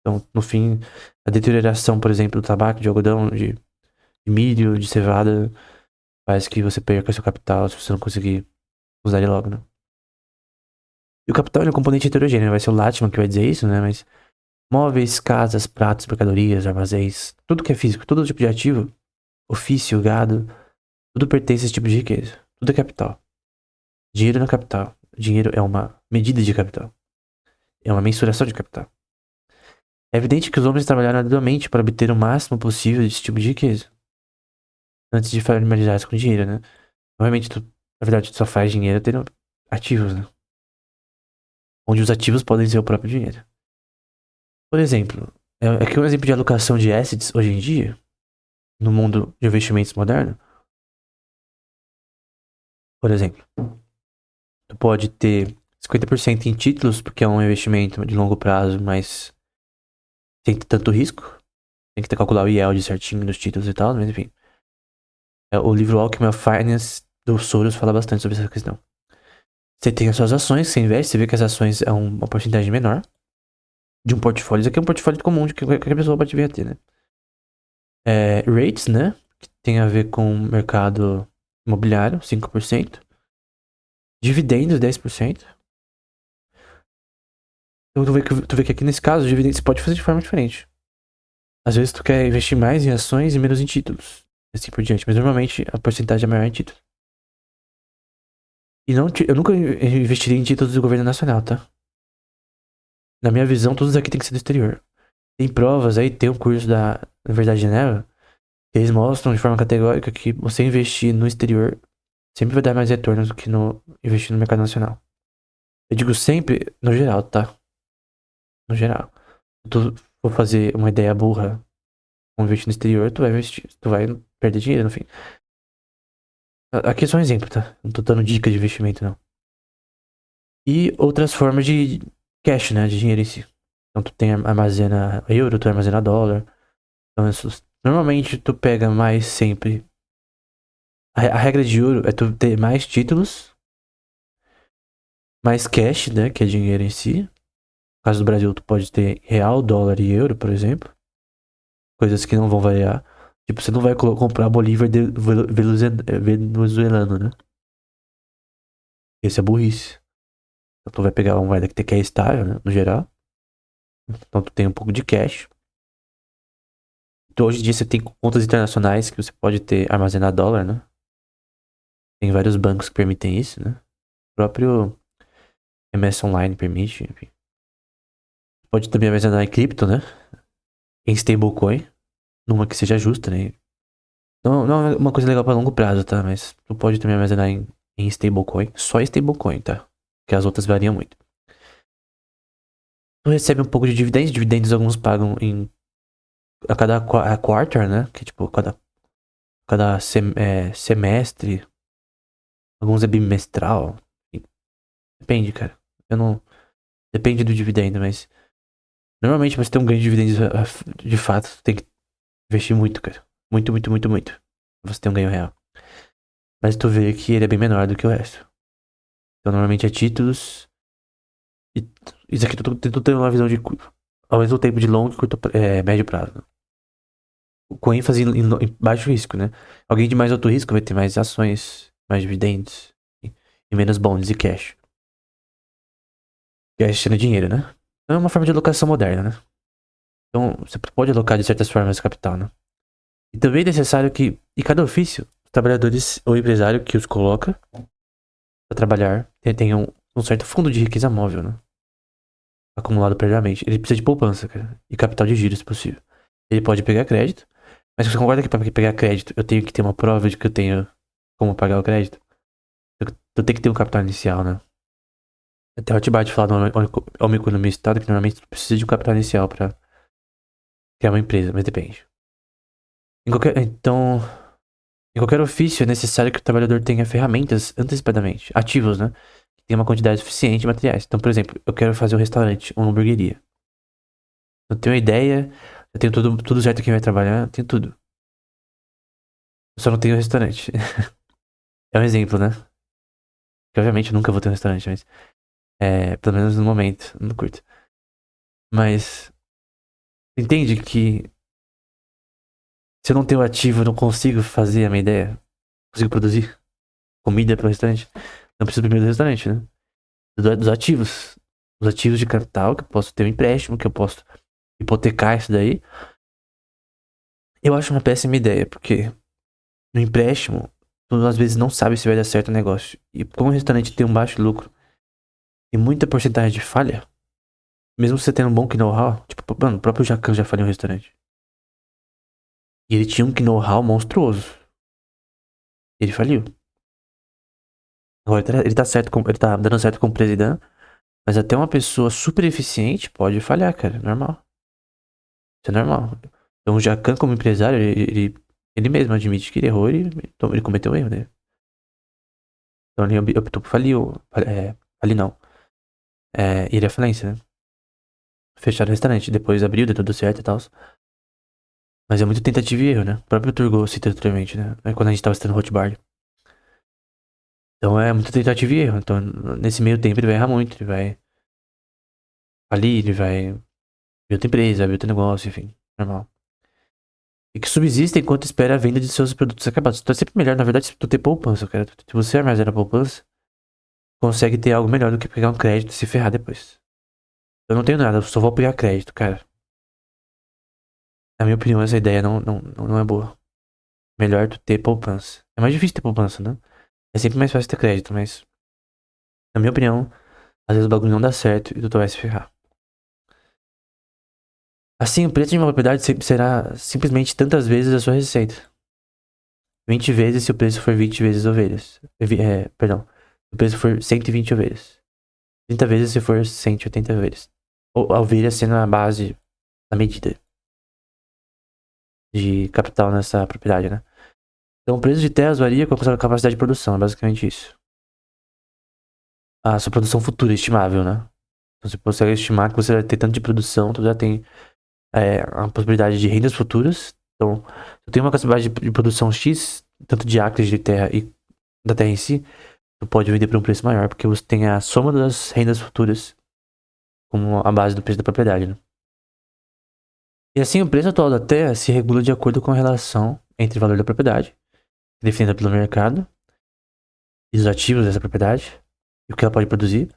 Então, no fim, a deterioração, por exemplo, do tabaco, de algodão, de milho, de cevada, faz que você perca seu capital se você não conseguir usar ele logo, né? E o capital é um componente heterogêneo, vai ser o Latman que vai dizer isso, né? Mas móveis, casas, pratos, mercadorias, armazéns, tudo que é físico, todo tipo de ativo, ofício, gado, tudo pertence a esse tipo de riqueza. Tudo é capital. Dinheiro não é capital. Dinheiro é uma medida de capital. É uma mensuração de capital. É evidente que os homens trabalharam arduamente para obter o máximo possível desse tipo de riqueza. Antes de familiarizar com dinheiro, né? Obviamente, na verdade, tu só faz dinheiro tendo ativos, né? Onde os ativos podem ser o próprio dinheiro. Por exemplo, aqui um exemplo de alocação de assets hoje em dia, no mundo de investimentos moderno. Por exemplo, tu pode ter 50% em títulos, porque é um investimento de longo prazo, mas sem tanto risco. Tem que calcular o yield certinho nos títulos e tal, mas enfim. O livro Alchemy of Finance do Soros fala bastante sobre essa questão. Você tem as suas ações, você investe, você vê que as ações é uma porcentagem menor de um portfólio. Isso aqui é um portfólio comum de que qualquer pessoa pode vir a ter, né? Rates, né? Que tem a ver com o mercado imobiliário, 5%. Dividendos, 10%. Então tu vê que aqui nesse caso, dividendos você pode fazer de forma diferente. Às vezes tu quer investir mais em ações e menos em títulos. Assim por diante. Mas normalmente a porcentagem é maior em títulos. E não, eu nunca investiria em títulos do governo nacional, tá? Na minha visão, todos aqui tem que ser do exterior. Tem provas aí, tem um curso da Universidade de Genebra, que eles mostram de forma categórica que você investir no exterior sempre vai dar mais retorno do que no investir no mercado nacional. Eu digo sempre, no geral, tá? No geral. Se tu for fazer uma ideia burra, com investir no exterior, tu vai investir. Tu vai perder dinheiro, no fim. Aqui é só um exemplo, tá? Não tô dando dica de investimento, não. E outras formas de cash, né? De dinheiro em si. Então tu tem armazena euro, tu armazena dólar. Então, normalmente tu pega mais sempre. A regra de ouro é tu ter mais títulos, mais cash, né? Que é dinheiro em si. No caso do Brasil, tu pode ter real, dólar e euro, por exemplo. Coisas que não vão variar. Tipo, você não vai comprar bolívar venezuelano, né? Esse é burrice. Então tu vai pegar uma moeda que é estável, né? No geral. Então tu tem um pouco de cash. Então hoje em dia você tem contas internacionais que você pode ter armazenar dólar, né? Tem vários bancos que permitem isso, né? O próprio MS Online permite, enfim. Pode também armazenar em cripto, né? Em stablecoin. Numa que seja justa, né? Não é uma coisa legal pra longo prazo, tá? Mas tu pode também armazenar em stablecoin. Só stablecoin, tá? Porque as outras variam muito. Tu recebe um pouco de dividendos. Dividendos alguns pagam a cada quarter, né? Que tipo, cada semestre. Alguns é bimestral. Depende, cara. Eu não. Depende do dividendo, mas. Normalmente, pra você ter um ganho de dividendos de fato, você tem que investir muito, cara. Muito, muito, muito, muito. Pra você ter um ganho real. Mas tu vê que ele é bem menor do que o resto. Então, normalmente é títulos. E isso aqui tu tem uma visão de. Ao mesmo tempo de longo e médio prazo. Com ênfase em baixo risco, né? Alguém de mais alto risco vai ter mais ações, mais dividendos. E menos bonds e cash. Cash sendo dinheiro, né? É uma forma de alocação moderna, né? Então, você pode alocar de certas formas capital, né? E também é necessário que, em cada ofício, os trabalhadores ou empresário que os coloca para trabalhar tenham um certo fundo de riqueza móvel, né? Acumulado previamente. Ele precisa de poupança, cara. E capital de giro, se possível. Ele pode pegar crédito. Mas você concorda que para pegar crédito eu tenho que ter uma prova de que eu tenho como pagar o crédito? Eu tenho que ter um capital inicial, né? Até o Hotmart fala no economia estado que normalmente tu precisa de um capital inicial para criar uma empresa, mas depende. Então, em qualquer ofício é necessário que o trabalhador tenha ferramentas antecipadamente, ativos, né? Que tenha uma quantidade suficiente de materiais. Então, por exemplo, eu quero fazer um restaurante, uma hamburgueria. Eu tenho uma ideia, eu tenho tudo certo quem vai trabalhar, eu tenho tudo. Eu só não tenho restaurante. É um exemplo, né? Que obviamente eu nunca vou ter um restaurante, mas pelo menos no momento, no curto. Mas entende que se eu não tenho ativo, eu não consigo fazer a minha ideia, não consigo produzir comida para o restaurante. Não preciso primeiro do restaurante, né? Dos ativos. Os ativos de capital, que eu posso ter um empréstimo, que eu posso hipotecar isso daí. Eu acho uma péssima ideia, porque no empréstimo, tu às vezes não sabe se vai dar certo o negócio. E como o restaurante tem um baixo lucro e muita porcentagem de falha, mesmo você tendo um bom know-how, tipo, mano, o próprio Jacan já faliu um restaurante. E ele tinha um know-how monstruoso. E ele faliu. Agora ele tá certo, ele tá dando certo como presidente, mas até uma pessoa super eficiente pode falhar, cara. Normal. Isso é normal. Então o Jacan, como empresário, ele mesmo admite que ele errou e ele cometeu um erro, né? Então ele optou por falir. Falir não. Ir à falência, né? Fecharam o restaurante. Depois abriu, deu tudo certo e tal. Mas é muito tentativa e erro, né? O próprio Turgot cita anteriormente, né? É quando a gente tava citando Hotbar. Então é muito tentativa e erro. Então nesse meio tempo ele vai errar muito. Ele vai falir, ele vai abrir outra empresa, abrir outro negócio, enfim. Normal. E que subsistem enquanto espera a venda de seus produtos acabados. Então é sempre melhor, na verdade, se tu ter poupança, cara. Se você armazena poupança, consegue ter algo melhor do que pegar um crédito e se ferrar depois. Eu não tenho nada, eu só vou pegar crédito, cara. Na minha opinião, essa ideia não é boa. Melhor tu ter poupança. É mais difícil ter poupança, né? É sempre mais fácil ter crédito, mas... Na minha opinião, às vezes o bagulho não dá certo e tu vai se ferrar. Assim, o preço de uma propriedade sempre será simplesmente tantas vezes a sua receita. 20 vezes se o preço for 20 vezes ovelhas. Perdão. Se o preço for 120 ovelhas. 30 vezes se for 180 ovelhas. Ou a ovelha sendo a base, a medida de capital nessa propriedade, né? Então o preço de terras varia com a sua capacidade de produção, é basicamente isso. A sua produção futura estimável, né? Então você consegue estimar que você vai ter tanto de produção, tu já tem a possibilidade de rendas futuras. Então, tu tem uma capacidade de produção X, tanto de acres de terra e da terra em si, tu pode vender por um preço maior, porque você tem a soma das rendas futuras como a base do preço da propriedade, né? E assim, o preço atual da terra se regula de acordo com a relação entre o valor da propriedade, definida pelo mercado, e os ativos dessa propriedade, e o que ela pode produzir,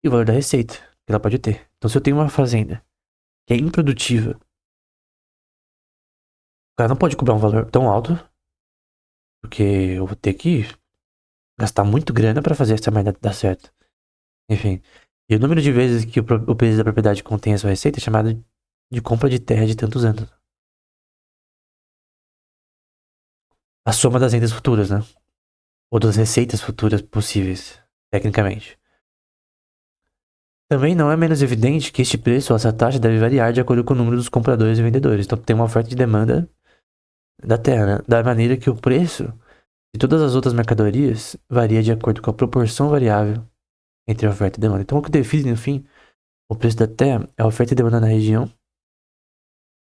e o valor da receita que ela pode ter. Então, se eu tenho uma fazenda que é improdutiva, o cara não pode cobrar um valor tão alto, porque eu vou ter que gastar muito grana pra fazer essa merda dar certo. Enfim. E o número de vezes que o preço da propriedade contém a sua receita é chamado de compra de terra de tantos anos. A soma das rendas futuras, né? Ou das receitas futuras possíveis, tecnicamente. Também não é menos evidente que este preço ou essa taxa deve variar de acordo com o número dos compradores e vendedores. Então tem uma oferta e demanda da terra, né? Da maneira que o preço de todas as outras mercadorias varia de acordo com a proporção variável entre a oferta e demanda. Então o que define, no fim, o preço da terra é a oferta e demanda na região,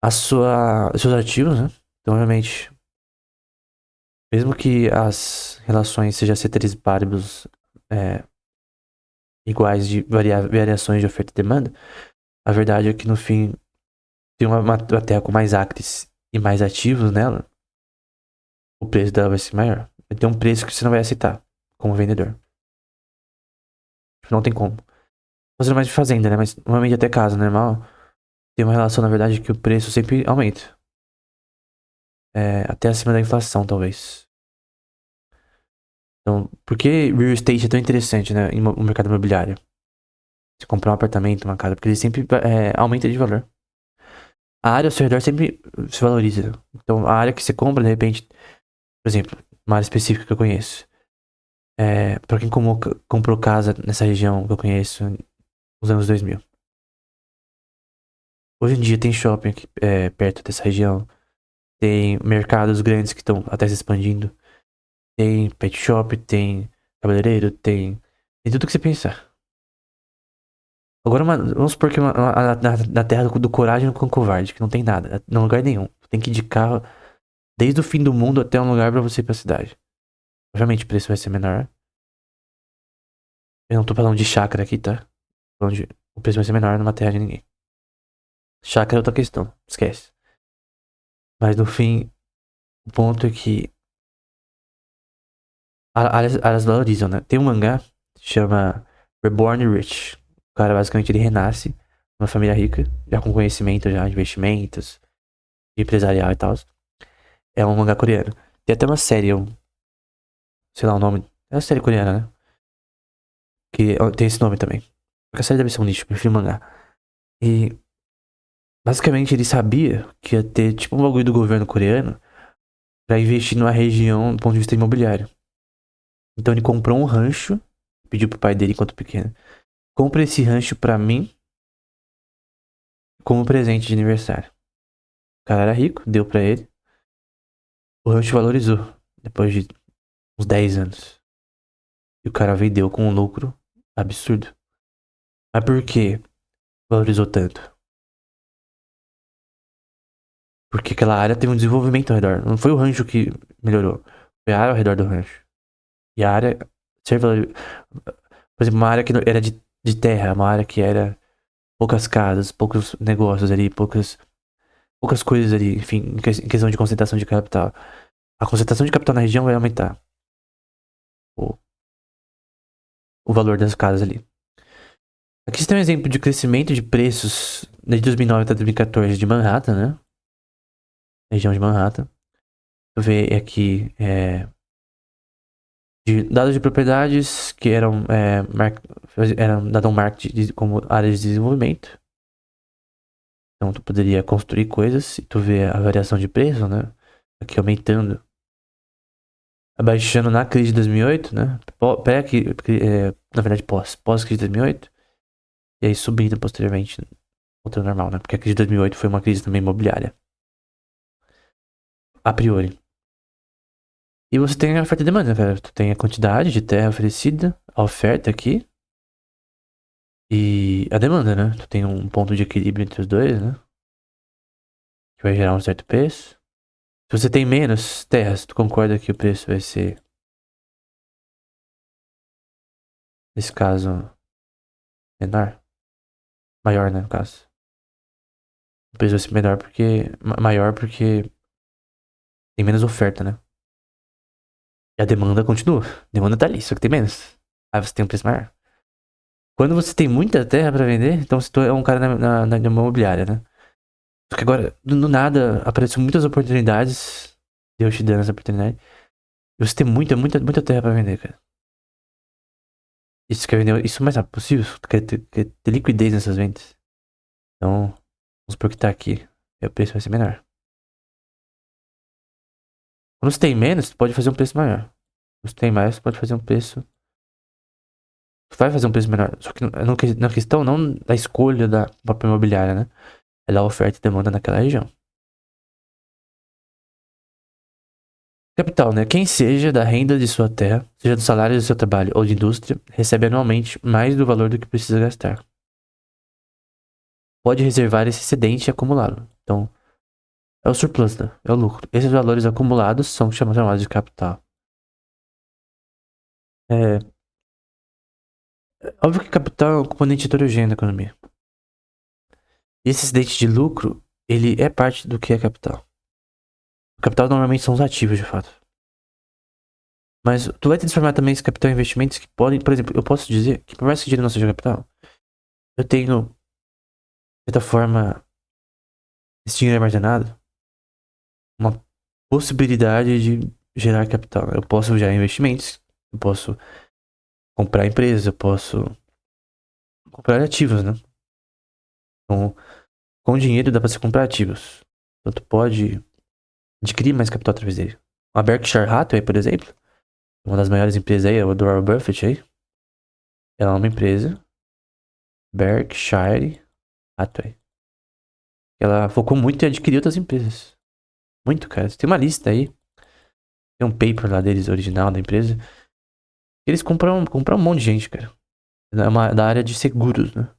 os seus ativos, né? Então, obviamente, mesmo que as relações sejam ceteris paribus iguais de variações de oferta e demanda, a verdade é que no fim tem uma terra com mais acres e mais ativos nela, o preço dela vai ser maior. Vai ter um preço que você não vai aceitar como vendedor. Não tem como. Fazendo mais de fazenda, né? Mas normalmente até casa normal tem uma relação, na verdade, que o preço sempre aumenta. Até acima da inflação, talvez. Então, por que real estate é tão interessante, né? No mercado imobiliário? Você comprar um apartamento, uma casa, porque ele sempre aumenta de valor. A área ao seu redor sempre se valoriza. Então, a área que você compra, de repente, por exemplo, uma área específica que eu conheço. Pra quem comprou casa nessa região que eu conheço nos anos 2000. Hoje em dia tem shopping aqui, perto dessa região. Tem mercados grandes que estão até se expandindo. Tem pet shop, tem cabeleireiro, tem tudo que você pensar. Agora, vamos supor que na terra do coragem com covarde, que não tem nada, em lugar nenhum. Tem que ir de carro desde o fim do mundo até um lugar pra você ir pra cidade. Obviamente o preço vai ser menor. Eu não tô falando de chácara aqui, tá? Onde o preço vai ser menor numa terra de ninguém. Chácara é outra questão, esquece. Mas no fim, o ponto é que áreas valorizam, né? Tem um mangá que chama Reborn Rich. O cara basicamente ele renasce numa família rica, já com conhecimento já de investimentos, de empresarial e tal. É um mangá coreano. Tem até uma série, sei lá o nome. É uma série coreana, né? Que tem esse nome também. Porque a série deve ser um nicho, eu prefiro mangá. E basicamente ele sabia que ia ter tipo um bagulho do governo coreano pra investir numa região do ponto de vista imobiliário. Então ele comprou um rancho, pediu pro pai dele enquanto pequeno. Compra esse rancho pra mim como presente de aniversário. O cara era rico, deu pra ele. O rancho valorizou depois de uns 10 anos. E o cara vendeu com um lucro absurdo. Mas por que valorizou tanto? Porque aquela área teve um desenvolvimento ao redor. Não foi o rancho que melhorou. Foi a área ao redor do rancho. E a área ser valorizada. Por exemplo, uma área que era de terra, uma área que era poucas casas, poucos negócios ali, poucas poucas coisas ali, enfim, em questão de concentração de capital. A concentração de capital na região vai aumentar o, o valor das casas ali. Aqui você tem um exemplo de crescimento de preços de 2009 até 2014 de Manhattan, né? Região de Manhattan. Deixa eu ver aqui, de dados de propriedades que eram dado um marketing como áreas de desenvolvimento. Então tu poderia construir coisas e tu vê a variação de preço, né? Aqui aumentando. Abaixando na crise de 2008, né? Na verdade pós-crise de 2008. E aí subindo posteriormente, outro normal, né? Porque a crise de 2008 foi uma crise também imobiliária. A priori. E você tem a oferta e demanda, velho. Tu tem a quantidade de terra oferecida, a oferta aqui. E a demanda, né? Tu tem um ponto de equilíbrio entre os dois, né? Que vai gerar um certo preço. Se você tem menos terras, tu concorda que o preço vai ser, nesse caso, menor? Maior, né, no caso. O preço vai ser menor porque... Maior porque tem menos oferta, né? E a demanda continua. A demanda tá ali, só que tem menos. Aí você tem um preço maior. Quando você tem muita terra pra vender, então se tu é um cara na imobiliária, né? Só que agora, do nada, aparecem muitas oportunidades. Deus te dando essa oportunidade. E você tem muita terra pra vender, cara. E você quer vender isso o mais rápido possível. Tu quer ter liquidez nessas vendas. Então, vamos supor que tá aqui. E o preço vai ser menor. Quando você tem menos, tu pode fazer um preço maior. Quando você tem mais, tu pode fazer um preço. Tu vai fazer um preço menor. Só que na questão não da escolha da própria imobiliária, né? É da oferta e demanda naquela região. Capital, né? Quem seja da renda de sua terra, seja do salário do seu trabalho ou de indústria, recebe anualmente mais do valor do que precisa gastar. Pode reservar esse excedente e acumulá-lo. Então, é o surplus, né? É o lucro. Esses valores acumulados são chamados de capital. É óbvio que capital é um componente heterogêneo da economia. E esse excedente de lucro, ele é parte do que é capital. O capital normalmente são os ativos, de fato. Mas tu vai transformar também esse capital em investimentos que podem, por exemplo, eu posso dizer que por mais que dinheiro não seja capital, eu tenho, de certa forma, esse dinheiro armazenado, uma possibilidade de gerar capital. Eu posso gerar investimentos, eu posso comprar empresas, eu posso comprar ativos, né? Então, com dinheiro dá pra se comprar ativos. Então tu pode adquirir mais capital através dele. A Berkshire Hathaway, por exemplo, uma das maiores empresas aí, é o do Warren Buffett aí. Ela é uma empresa, Berkshire Hathaway. Ela focou muito em adquirir outras empresas. Muito, cara. Tem uma lista aí. Tem um paper lá deles, original da empresa. Eles compraram um monte de gente, cara. Da área de seguros, né?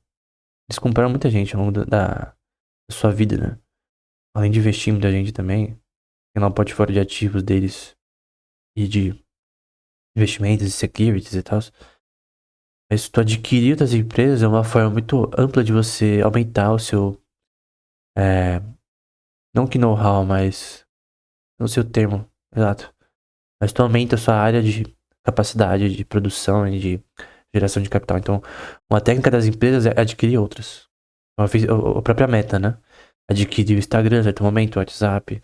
Eles compraram muita gente ao longo da sua vida, né? Além de investir muita gente também. Tem lá um portfólio de ativos deles. E de investimentos e securities e tal. Mas se tu adquirir outras empresas, é uma forma muito ampla de você aumentar o seu... não que know-how, mas... no seu termo, exato. Mas tu aumenta a sua área de capacidade de produção e de geração de capital. Então, uma técnica das empresas é adquirir outras. A própria Meta, né? Adquiriu o Instagram, em certo momento, o WhatsApp.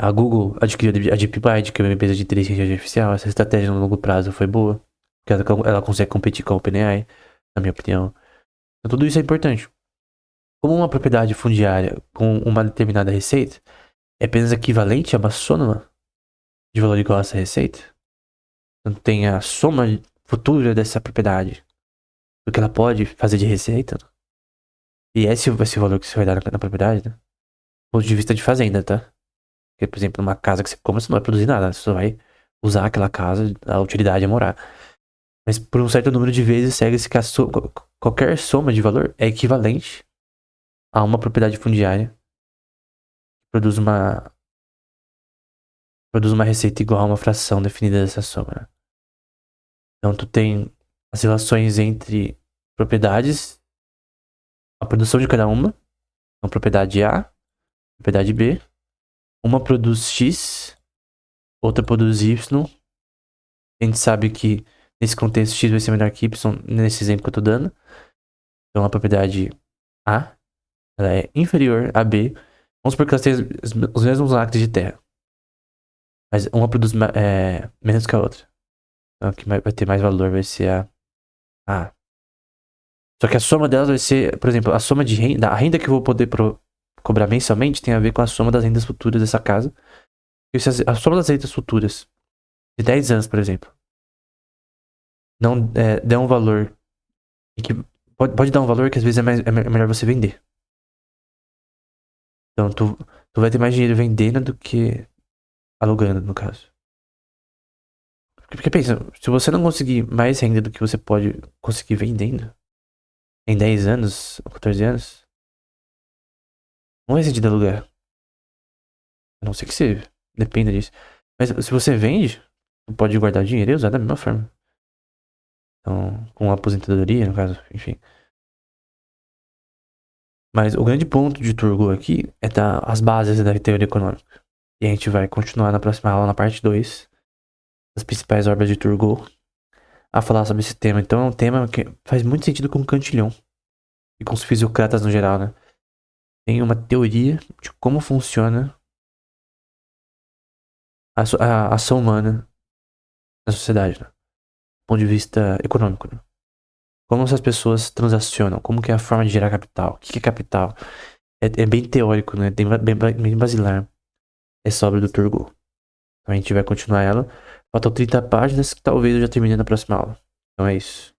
A Google adquiriu a DeepMind, que é uma empresa de inteligência artificial. Essa estratégia no longo prazo foi boa. Porque ela consegue competir com a OpenAI, na minha opinião. Então, tudo isso é importante. Como uma propriedade fundiária com uma determinada receita é apenas equivalente a uma soma de valor igual a essa receita, então tem a soma futura dessa propriedade, do que ela pode fazer de receita, e esse vai ser o valor que você vai dar na propriedade, né? Do ponto de vista de fazenda, tá? Porque, por exemplo, numa casa que você compra, você não vai produzir nada, você só vai usar aquela casa, a utilidade é morar. Mas por um certo número de vezes, segue-se que qualquer soma de valor é equivalente a uma propriedade fundiária que produz uma receita igual a uma fração definida dessa soma, né? Então tu tem as relações entre propriedades, a produção de cada uma propriedade A propriedade B. Uma produz X, outra produz Y. A gente sabe que nesse contexto X vai ser menor que Y, nesse exemplo que eu tô dando. Então a propriedade A, ela é inferior a B. Vamos supor que elas têm os mesmos lacres de terra. Mas uma produz menos que a outra. Então a que vai ter mais valor vai ser a A. Só que a soma delas vai ser, por exemplo, a soma de renda, a renda que eu vou poder cobrar mensalmente tem a ver com a soma das rendas futuras dessa casa. E se a soma das rendas futuras de 10 anos, por exemplo, não der um valor que pode dar um valor que às vezes é melhor você vender. Então tu vai ter mais dinheiro vendendo do que alugando, no caso. Porque pensa, se você não conseguir mais renda do que você pode conseguir vendendo em 10 anos ou 14 anos, não vai sentido alugar. A não ser que você dependa disso. Mas se você vende, você pode guardar dinheiro e usar da mesma forma. Então, com a aposentadoria, no caso, enfim. Mas o grande ponto de Turgot aqui é as bases da teoria econômica. E a gente vai continuar na próxima aula, na parte 2, das principais obras de Turgot, a falar sobre esse tema. Então é um tema que faz muito sentido com Cantillon e com os fisiocratas no geral, né? Tem uma teoria de como funciona a ação humana na sociedade, né? Do ponto de vista econômico, né? Como essas pessoas transacionam, como que é a forma de gerar capital, o que é capital. É bem teórico, né? Bem basilar essa obra do Turgot. Então a gente vai continuar ela. Faltam 30 páginas que talvez eu já termine na próxima aula. Então é isso.